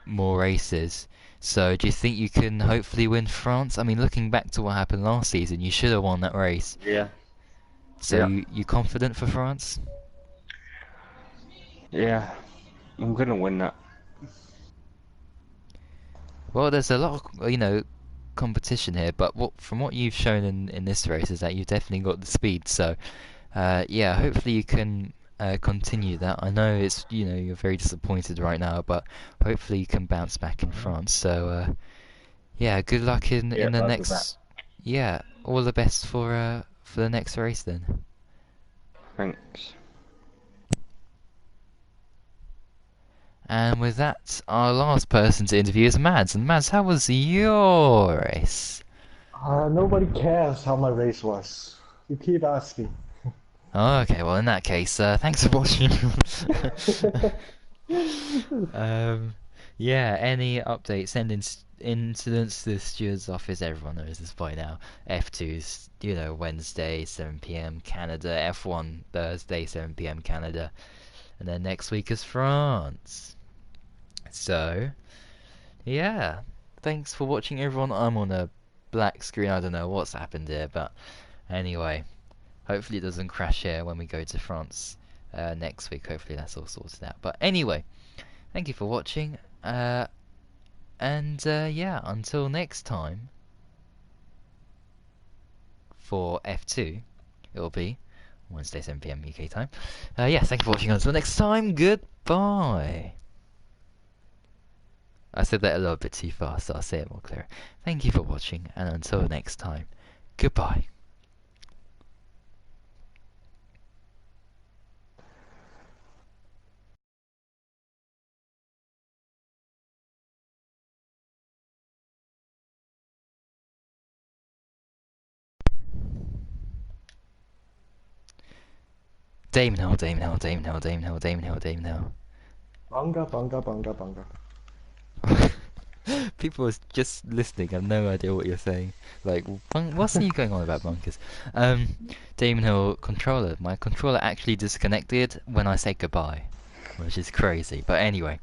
more races. So do you think you can hopefully win France? I mean, looking back to what happened last season, you should have won that race. Yeah. So Yeah. you confident for France? Yeah, I'm gonna win that. Well, there's a lot of, you know, competition here, but from what you've shown in this race is that you've definitely got the speed. So, yeah, hopefully you can continue that. I know it's you're very disappointed right now, but hopefully you can bounce back in France. So, yeah, good luck in Yeah, the I'll do next. Yeah, all the best for the next race then. Thanks. And with that, our last person to interview is Mads. And Mads, how was your race? Nobody cares how my race was. You keep asking. Oh, okay, well in that case, thanks for watching. Yeah, any updates, send in incidents to the steward's office. Everyone knows this by now. F2's, Wednesday, 7 p.m. Canada. F1 Thursday, 7 p.m. Canada. And then next week is France. So, yeah. Thanks for watching, everyone. I'm on a black screen. I don't know what's happened here, but anyway. Hopefully it doesn't crash here when we go to France next week. Hopefully that's all sorted out. But anyway, thank you for watching. Yeah, until next time for F2, it will be Wednesday 7 p.m. UK time. Yeah, thank you for watching. Until next time, goodbye. I said that a little bit too fast, so I'll say it more clear. Thank you for watching, and until next time, goodbye. Damon Hill, Damon Hill, Damon Hill, Damon Hill, Damon Hill, Damon Hill. Bunga, bunga, bunga, bunga. People are just listening, have no idea what you're saying. Like, what's you going on about bunkers? Damon Hill controller. My controller actually disconnected when I said goodbye, which is crazy. But anyway,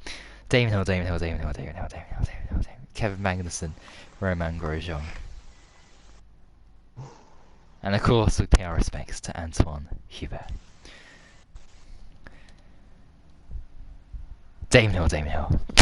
Damon Hill, Damon Hill, Damon Hill, Damon Hill, Damon Hill, Damon Hill, Damon Hill. Kevin Magnussen, Romain Grosjean. And of course, we pay our respects to Antoine Hubert. Damon Hill, Damon Hill.